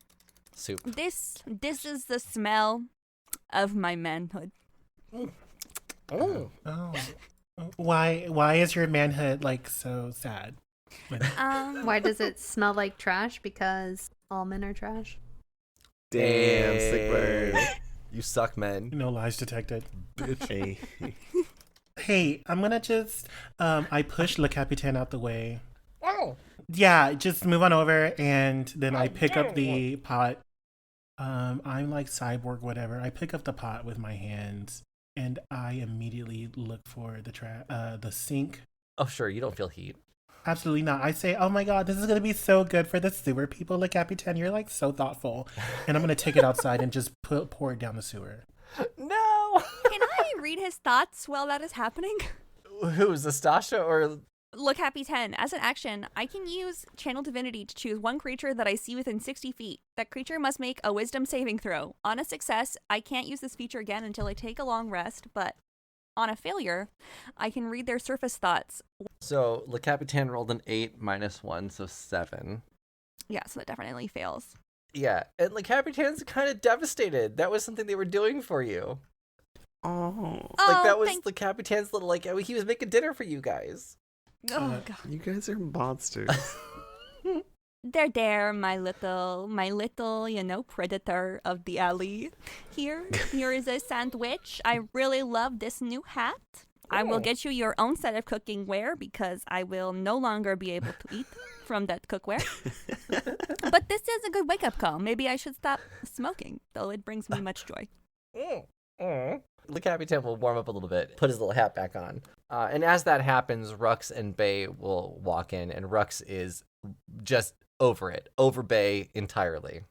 Soup. This is the smell of my manhood. Oh. Why is your manhood so sad? Why does it smell like trash? Because all men are trash. Damn, sick bird. You suck, men. No lies detected. Bitch. Hey, I'm gonna just I push Le Capitan out the way. Oh. Yeah, just move on over, and then I pick up the pot. I'm like cyborg, whatever. I pick up the pot with my hands, and I immediately look for the sink. Oh, sure. You don't feel heat. Absolutely not. I say, oh my god, this is gonna be so good for the sewer people. Le Capitan, you're so thoughtful, and I'm gonna take it outside and just pour it down the sewer. No. Can I read his thoughts while that is happening? Who, Zastasha or... Look, Happy 10. As an action, I can use Channel Divinity to choose one creature that I see within 60 feet. That creature must make a wisdom saving throw. On a success, I can't use this feature again until I take a long rest, but on a failure, I can read their surface thoughts. So, Le Capitan rolled an 8 minus 1, so 7. Yeah, so that definitely fails. Yeah, and Le Capitan's kind of devastated. That was something they were doing for you. Oh. That was Le Capitan's little, he was making dinner for you guys. Oh, God. You guys are monsters. There, my little, predator of the alley. Here is a sandwich. I really love this new hat. I will get you your own set of cooking ware because I will no longer be able to eat from that cookware. But this is a good wake-up call. Maybe I should stop smoking, though it brings me much joy. The Capitan will warm up a little bit, put his little hat back on. And as that happens, Rux and Bae will walk in, and Rux is just over it, over Bae entirely.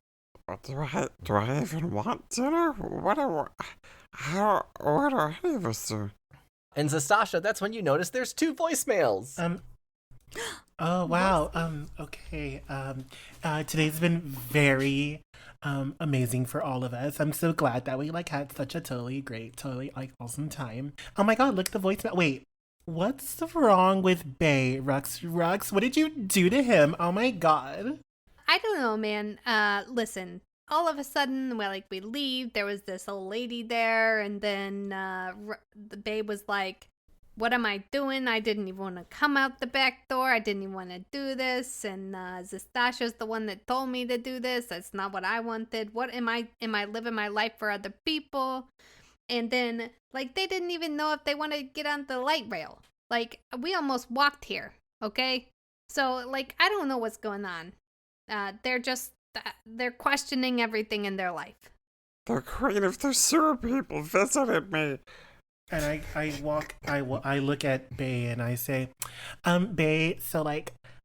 Do I even want dinner? What do any of us do? And Zastasha, that's when you notice there's 2 voicemails. Oh wow. Okay. Today's been very amazing for all of us. I'm so glad that we like had such a totally great, totally like awesome time. Oh my god, look at the voicemail. Wait, what's wrong with Bae? Rux, what did you do to him? Oh my god. I don't know, man. Listen. All of a sudden, we leave. There was this old lady there, and then the babe was like, "What am I doing? I didn't even want to come out the back door. I didn't even want to do this." And Zastasha's the one that told me to do this. That's not what I wanted. What am I living my life for other people? And then they didn't even know if they want to get on the light rail. We almost walked here. Okay, so I don't know what's going on. They're questioning everything in their life. The Queen of the Sewer People visited me. And I look at Bae and I say, Bae, so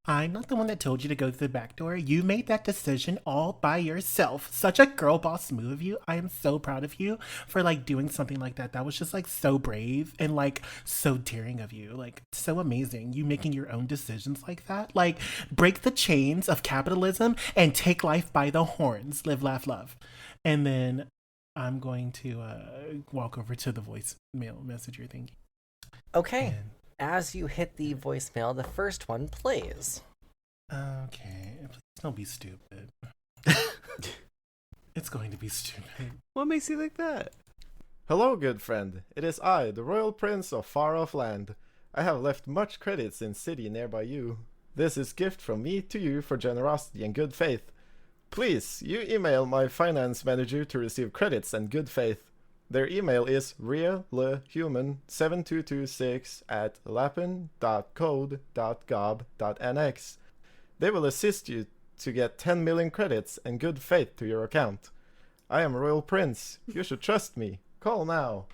I'm not the one that told you to go through the back door. You made that decision all by yourself. Such a girl boss move of you. I am so proud of you for doing something like that. That was just so brave and so daring of you. So amazing. You making your own decisions like that. Break the chains of capitalism and take life by the horns. Live, laugh, love. And then I'm going to walk over to the voicemail messenger thingy. Okay. And as you hit the voicemail, the first one plays. Okay, please don't be stupid. It's going to be stupid. What makes you like that? Hello, good friend. It is I, the Royal Prince of Far-Off Land. I have left much credits in city nearby you. This is gift from me to you for generosity and good faith. Please, you email my finance manager to receive credits and good faith. Their email is realhuman7226@lapin.code.gob.nx. They will assist you to get 10 million credits and good faith to your account. I am Royal Prince. You should trust me. Call now.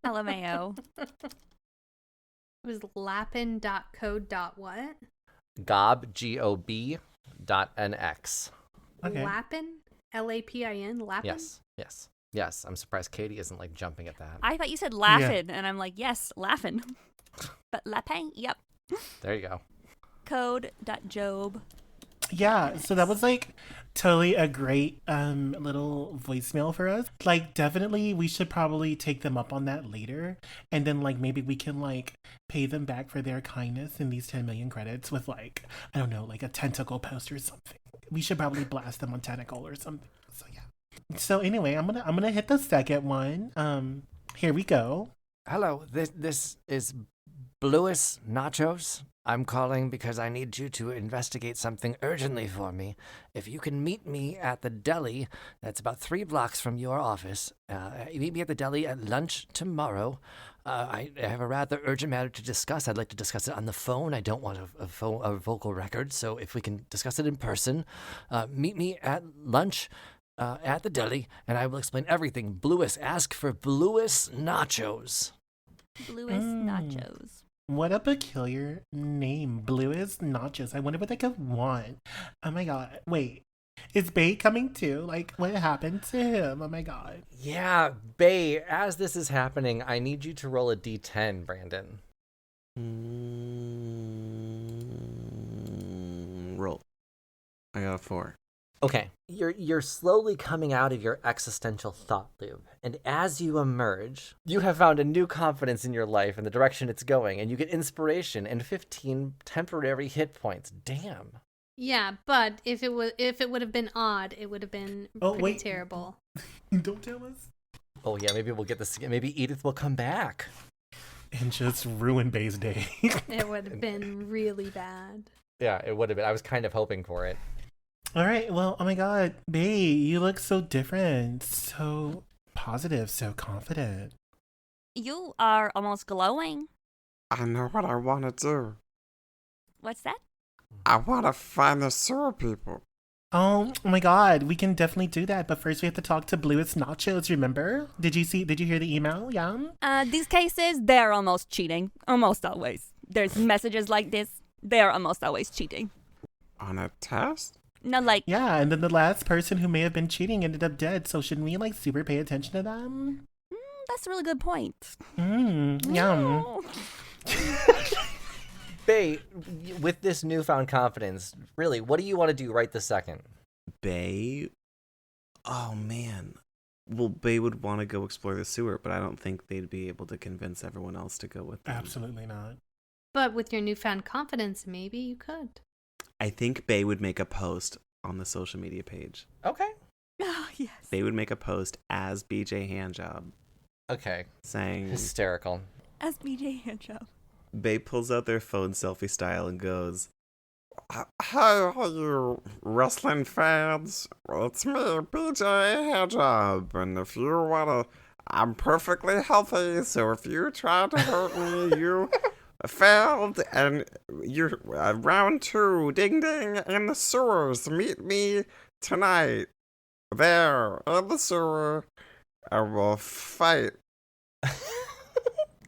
LMAO. It was lapin.code.what? Gob, G-O-B.NX. Okay. Lapin? L-A-P-I-N? Lapin? Yes. I'm surprised Katie isn't jumping at that. I thought you said laughing, and I'm like, yes, laughing. But lapin, yep. There you go. Code.job. Yeah, so that was totally a great little voicemail for us. Definitely we should probably take them up on that later, and then maybe we can pay them back for their kindness in these 10 million credits with I don't know, a tentacle post or something. We should probably blast them on tentacle or something. So yeah. So anyway, I'm gonna hit the second one. Here we go. Hello, this is Bluis Nachos. I'm calling because I need you to investigate something urgently for me. If you can meet me at the deli, that's about 3 blocks from your office. Meet me at the deli at lunch tomorrow. I have a rather urgent matter to discuss. I'd like to discuss it on the phone. I don't want a vocal record, so if we can discuss it in person, meet me at lunch at the deli, and I will explain everything. Bluis, ask for Bluis Nachos. Bluest nachos. What a peculiar name. Bluest Nachos. I wonder what they could want. Oh my god. Wait. Is Bae coming too? What happened to him? Oh my god. Yeah, Bae, as this is happening, I need you to roll a d10, Brandon. Roll. I got a 4. Okay, you're slowly coming out of your existential thought loop, and as you emerge, you have found a new confidence in your life and the direction it's going, and you get inspiration and 15 temporary hit points. Damn. Yeah, but if it would have been odd, it would have been pretty terrible. Don't tell us. Oh yeah, maybe we'll get this. Maybe Edith will come back and just ruin Bae's day. It would have been really bad. Yeah, it would have been. I was kind of hoping for it. All right, well, oh my god, Bae, you look so different, so positive, so confident. You are almost glowing. I know what I want to do. What's that? I want to find the sewer people. Oh my god, we can definitely do that, but first we have to talk to Blue's Nachos, remember? Did you hear the email? Yeah? These cases, they're almost cheating. Almost always. There's messages like this. They're almost always cheating. On a test? No, like, Yeah, and then the last person who may have been cheating ended up dead, so shouldn't we, like, super pay attention to them? that's a really good point. Yum. No. Bae, with this newfound confidence, really, what do you want to do right this second? Bae? Oh, man. Well, Bae would want to go explore the sewer, but I don't think they'd be able to convince everyone else to go with them. Absolutely not. But with your newfound confidence, maybe you could. I think Bae would make a post on the social media page. Okay. Oh, yes. Bae would make a post as BJ Handjob Okay. saying, Hysterical. As BJ Handjob. Bae pulls out their phone selfie style and goes, Hi, you wrestling fans. It's me, B.J. Handjob. And if you want to, I'm perfectly healthy. So if you try to hurt me, you failed. And you're round 2, ding ding, in the sewers. Meet me tonight. There, in the sewer. And we'll fight.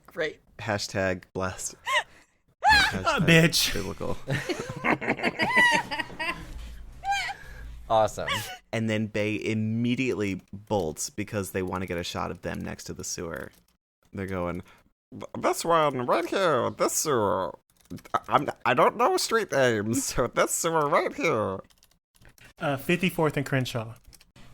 Great. hashtag blessed. Bitch. Biblical. Awesome. And then Bae immediately bolts because they want to get a shot of them next to the sewer. They're going, This one right here, this sewer. I don't know street names, so this sewer right here. 54th and Crenshaw.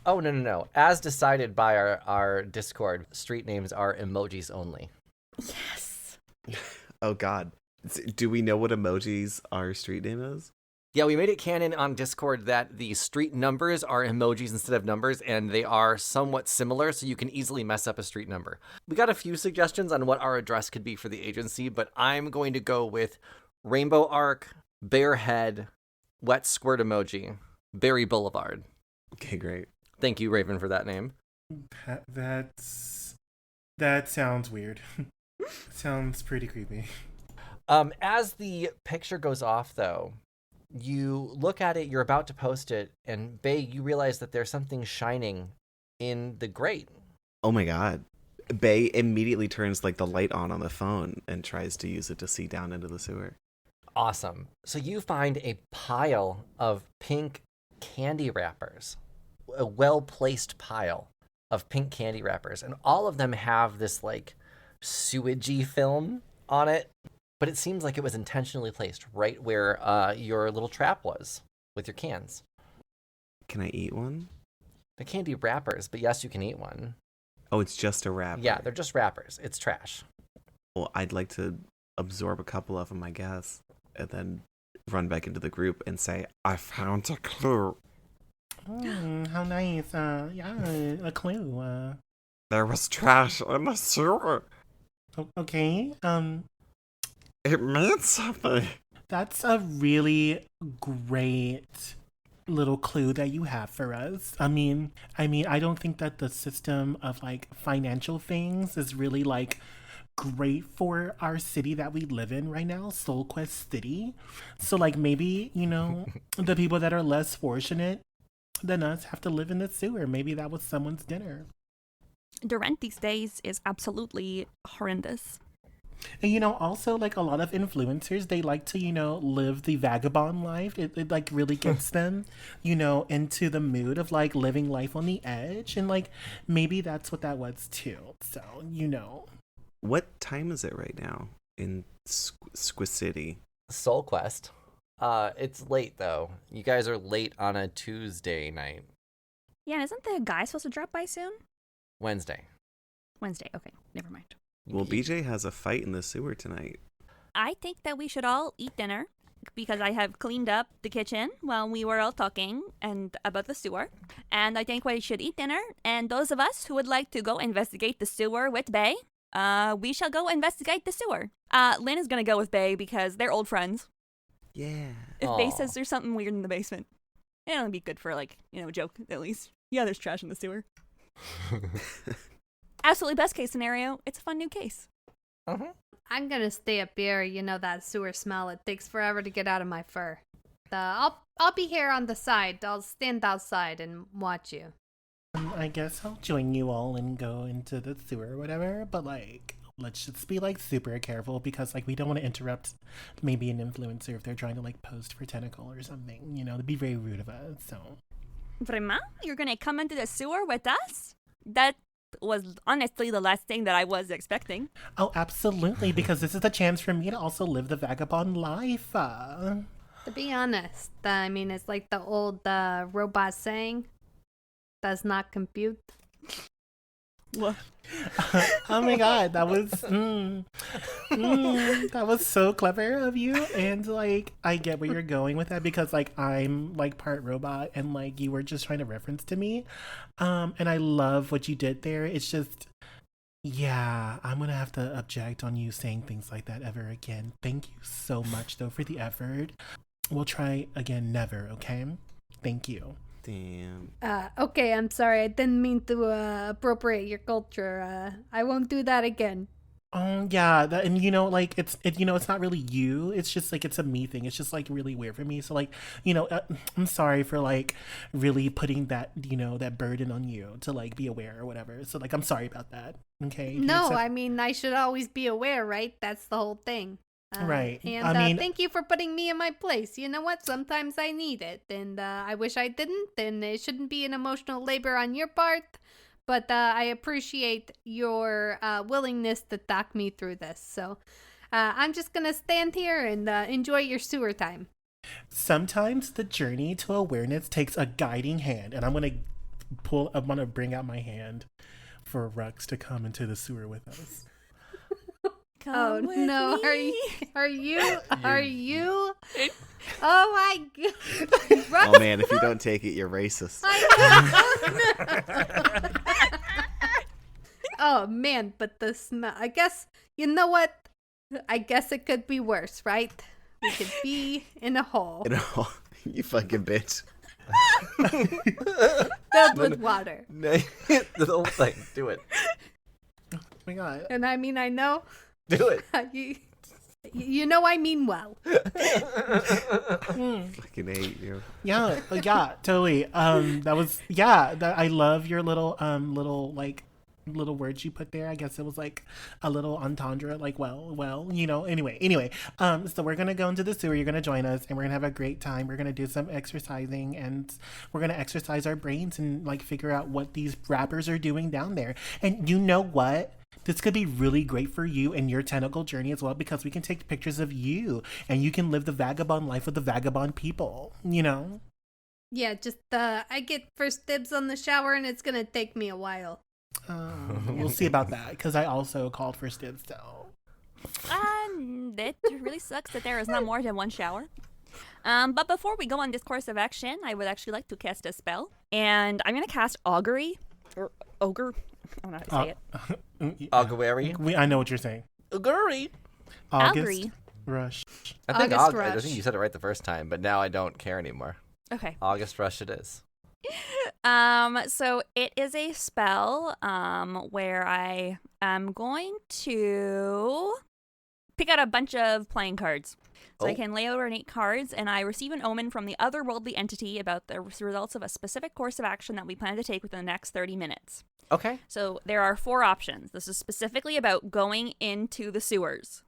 Oh, no. As decided by our Discord, street names are emojis only. Yes. oh God. Do we know what emojis our street name is? Yeah, we made it canon on Discord that the street numbers are emojis instead of numbers, and they are somewhat similar, so you can easily mess up a street number. We got a few suggestions on what our address could be for the agency, but I'm going to go with Rainbow Arc, Bear Head, Wet Squirt Emoji, Berry Boulevard. Okay, great. Thank you, Raven, for that name. That sounds weird. Sounds pretty creepy. As the picture goes off, though, you look at it, you're about to post it, and Bae, you realize that there's something shining in the grate. Oh my God. Bae immediately turns like the light on the phone and tries to use it to see down into the sewer. Awesome. So you find a pile of pink candy wrappers, a well-placed pile of pink candy wrappers, and all of them have this like sewagey film on it, but it seems like it was intentionally placed right where your little trap was with your cans. Can I eat one? The candy wrappers, but yes, you can eat one. Oh, it's just a wrapper. Yeah, they're just wrappers. It's trash. Well, I'd like to absorb a couple of them, I guess, and then run back into the group and say, I found a clue. How nice. Yeah, a clue. There was trash in the sewer. Okay. It means something. That's a really great little clue that you have for us. I mean, I don't think that the system of like financial things is really like great for our city that we live in right now, Soul Quest City. So like maybe, the people that are less fortunate than us have to live in the sewer. Maybe that was someone's dinner. The rent these days is absolutely horrendous. And also like a lot of influencers, they like to, live the vagabond life. It like really gets them, into the mood of like living life on the edge. And like maybe that's what that was too. So, What time is it right now in Squiz City? Soul Quest. It's late though. You guys are late on a Tuesday night. Yeah, isn't the guy supposed to drop by soon? Wednesday. Okay, never mind. Well, BJ has a fight in the sewer tonight. I think that we should all eat dinner because I have cleaned up the kitchen while we were all talking and about the sewer. And I think we should eat dinner. And those of us who would like to go investigate the sewer with Bae, we shall go investigate the sewer. Lynn is going to go with Bae because they're old friends. Yeah. If Aw. Bae says there's something weird in the basement, it'll be good for, like, a joke, at least. Yeah, there's trash in the sewer. absolutely best case scenario, it's a fun new case. I'm gonna stay up here. You know that sewer smell. It takes forever to get out of my fur. I'll be here on the side. I'll stand outside and watch you. I guess I'll join you all and go into the sewer or whatever, but like, let's just be like super careful because like we don't want to interrupt maybe an influencer if they're trying to like post for Tentacle or something, you know, it'd be very rude of us, so. Vraiment? You're gonna come into the sewer with us? That was honestly the last thing that I was expecting. Oh, absolutely, because this is a chance for me to also live the vagabond life. To be honest, I mean, it's like the old robot saying, does not compute. What? Oh my god, that was that was so clever of you, and like I get where you're going with that because like I'm like part robot and like you were just trying to reference to me, and I love what you did there. It's just, yeah, I'm gonna have to object on you saying things like that ever again. Thank you so much though for the effort. We'll try again never, okay? Thank you. Damn. Okay, I'm sorry. I didn't mean to appropriate your culture. I won't do that again. Oh yeah, and you know, like it's not really you. It's just like it's a me thing. It's just like really weird for me. So like, you know, I'm sorry for like really putting that, you know, that burden on you to like be aware or whatever. So like, I'm sorry about that. Okay. Do you No, accept- I mean, I should always be aware, right? That's the whole thing. Right. And I mean, thank you for putting me in my place. You know what? Sometimes I need it. And I wish I didn't. And it shouldn't be an emotional labor on your part. But I appreciate your willingness to talk me through this. So I'm just going to stand here and enjoy your sewer time. sometimes the journey to awareness takes a guiding hand, and I'm gonna bring out my hand for Rux to come into the sewer with us. Come with no! me. Are you? Oh my god! Oh man, if you don't take it, you're racist. Oh man, but the smell. I guess you know what? I guess it could be worse, right? We could be in a hole You fucking bitch. filled with water. The whole thing. Do it. Oh my god. And I mean, I know Do it. you know I mean well. Fucking hate you. Yeah, totally. I love your little words you put there. I guess it was like a little entendre, like well, you know, anyway. So we're gonna go into the sewer, you're gonna join us, and we're gonna have a great time. We're gonna do some exercising, and we're gonna exercise our brains and like figure out what these rappers are doing down there. And you know what? This could be really great for you and your tentacle journey as well, because we can take pictures of you and you can live the vagabond life with the vagabond people, you know? Yeah, just I get first dibs on the shower, and it's gonna take me a while. We'll see about that, because I also called for stibs, so. It really sucks that there is not more than one shower. But before we go on this course of action, I would actually like to cast a spell. And I'm going to cast Augury. Or Ogre. I don't know how to say it. Augury. I know what you're saying. Augury. August Augury. Rush. I think August I Rush. think you said it right the first time, but now I don't care anymore. Okay. August Rush it is. So it is a spell, where I am going to pick out a bunch of playing cards. So I can lay out 8 cards, and I receive an omen from the otherworldly entity about the results of a specific course of action that we plan to take within the next 30 minutes. Okay. So there are 4 options. This is specifically about going into the sewers.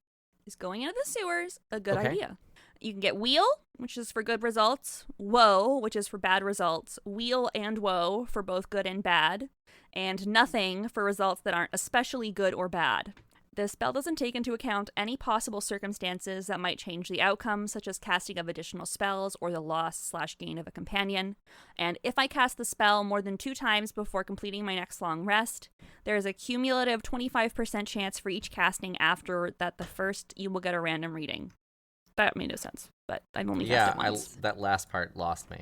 Is going into the sewers a good idea? You can get wheel, which is for good results, woe, which is for bad results, wheel and woe for both good and bad, and nothing for results that aren't especially good or bad. The spell doesn't take into account any possible circumstances that might change the outcome, such as casting of additional spells or the loss/gain of a companion. And if I cast the spell more than 2 times before completing my next long rest, there is a cumulative 25% chance for each casting after that the first you will get a random reading. That made no sense, but I've only cast it once. That last part lost me.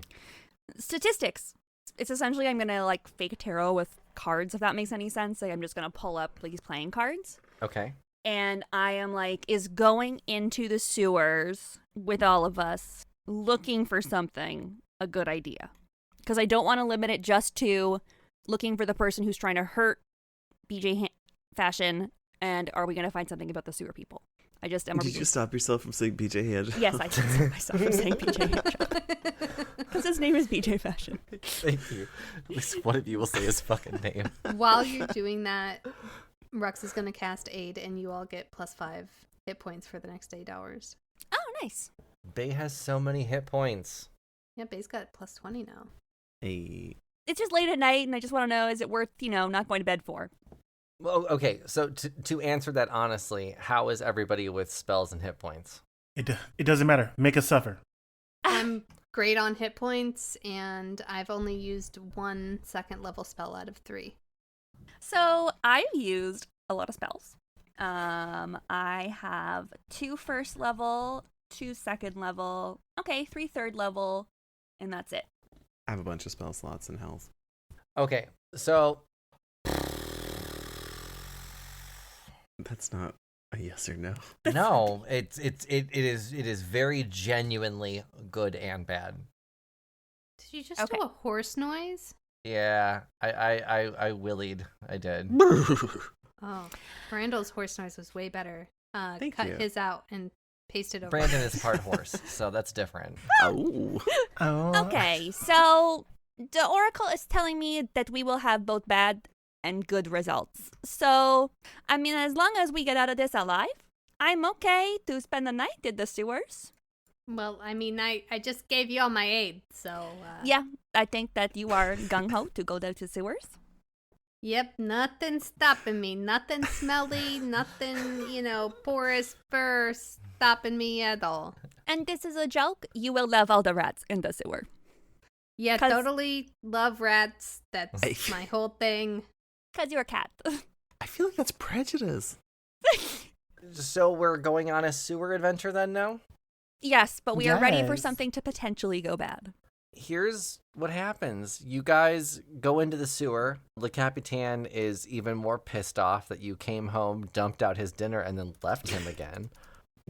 Statistics. It's essentially I'm going to like fake a tarot with cards, if that makes any sense. Like I'm just going to pull up these playing cards. Okay. And I am like, is going into the sewers with all of us looking for something a good idea? Because I don't want to limit it just to looking for the person who's trying to hurt fashion, and are we going to find something about the sewer people? I just am. Did you stop yourself from saying BJ Hand? Yes, I did stop myself from saying BJ Handjob. Because his name is BJ Fashion. Thank you. At least one of you will say his fucking name. While you're doing that, Rux is going to cast Aid, and you all get +5 hit points for the next 8 hours. Oh, nice. Bae has so many hit points. Yeah, Bae's got +20 now. Hey. It's just late at night, and I just want to know, is it worth, not going to bed for? Well, okay, so to answer that honestly, how is everybody with spells and hit points? It doesn't matter. Make us suffer. I'm great on hit points, and I've only used 1 second level spell out of 3. So I've used a lot of spells. I have 2 first level, 2 second level, 3 third level, and that's it. I have a bunch of spell slots in health. Okay, so That's not a yes or no. no, it is very genuinely good and bad. Did you just do a horse noise? Yeah, I willied. I did. Oh, Brandon's horse noise was way better. Thank Cut you. his out and paste it over. Brandon is part horse, so that's different. Oh. Okay, so the Oracle is telling me that we will have both bad and good results. So, as long as we get out of this alive, I'm okay to spend the night in the sewers. Well, I just gave you all my aid, so... Yeah, I think that you are gung-ho to go down to sewers. Yep, nothing stopping me. Nothing smelly, nothing, porous fur stopping me at all. And this is a joke. You will love all the rats in the sewer. Yeah, 'Cause- totally love rats. That's my whole thing. Because you're a cat. I feel like that's prejudice. So we're going on a sewer adventure then now? Yes, but we are ready for Yes. something to potentially go bad. Here's what happens. You guys go into the sewer. Le Capitan is even more pissed off that you came home, dumped out his dinner, and then left him again.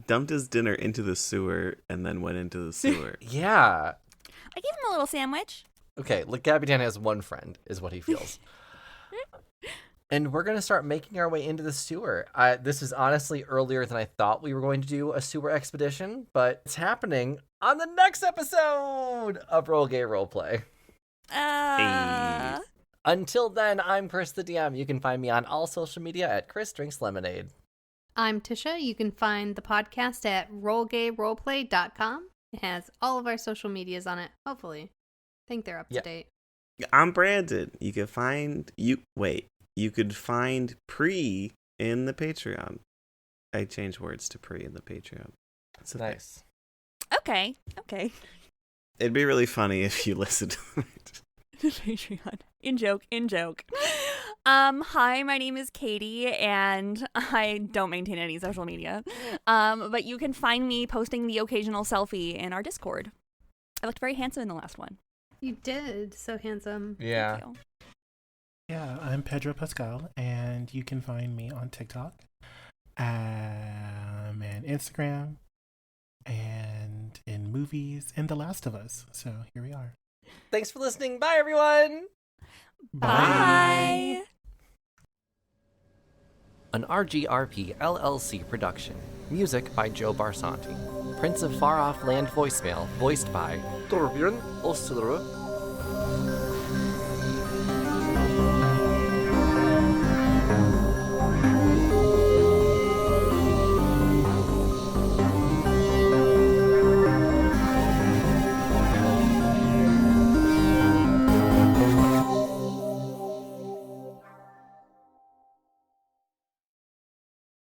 Dumped his dinner into the sewer and then went into the sewer. Yeah. I gave him a little sandwich. Okay, Le Capitan has one friend, is what he feels. And we're going to start making our way into the sewer. This is honestly earlier than I thought we were going to do a sewer expedition, but it's happening on the next episode of Roll Gay Roleplay. Until then, I'm Chris the DM. You can find me on all social media at Chris Drinks Lemonade. I'm Tisha. You can find the podcast at rollgayroleplay.com. It has all of our social medias on it, hopefully. I think they're up to date. I'm Brandon. You could find Pre in the Patreon. I changed words to Pre in the Patreon. That's nice. Okay. It'd be really funny if you listened to it. Patreon. In joke. Hi, my name is Katie, and I don't maintain any social media. But you can find me posting the occasional selfie in our Discord. I looked very handsome in the last one. You did. So handsome. Yeah. Thank you. Yeah, I'm Pedro Pascal, and you can find me on TikTok, and Instagram, and in movies, and The Last of Us. So here we are. Thanks for listening. Bye, everyone. Bye. An RGRP LLC production. Music by Joe Barsanti. Prince of Far Off Land voicemail, voiced by Torbjörn Osterud.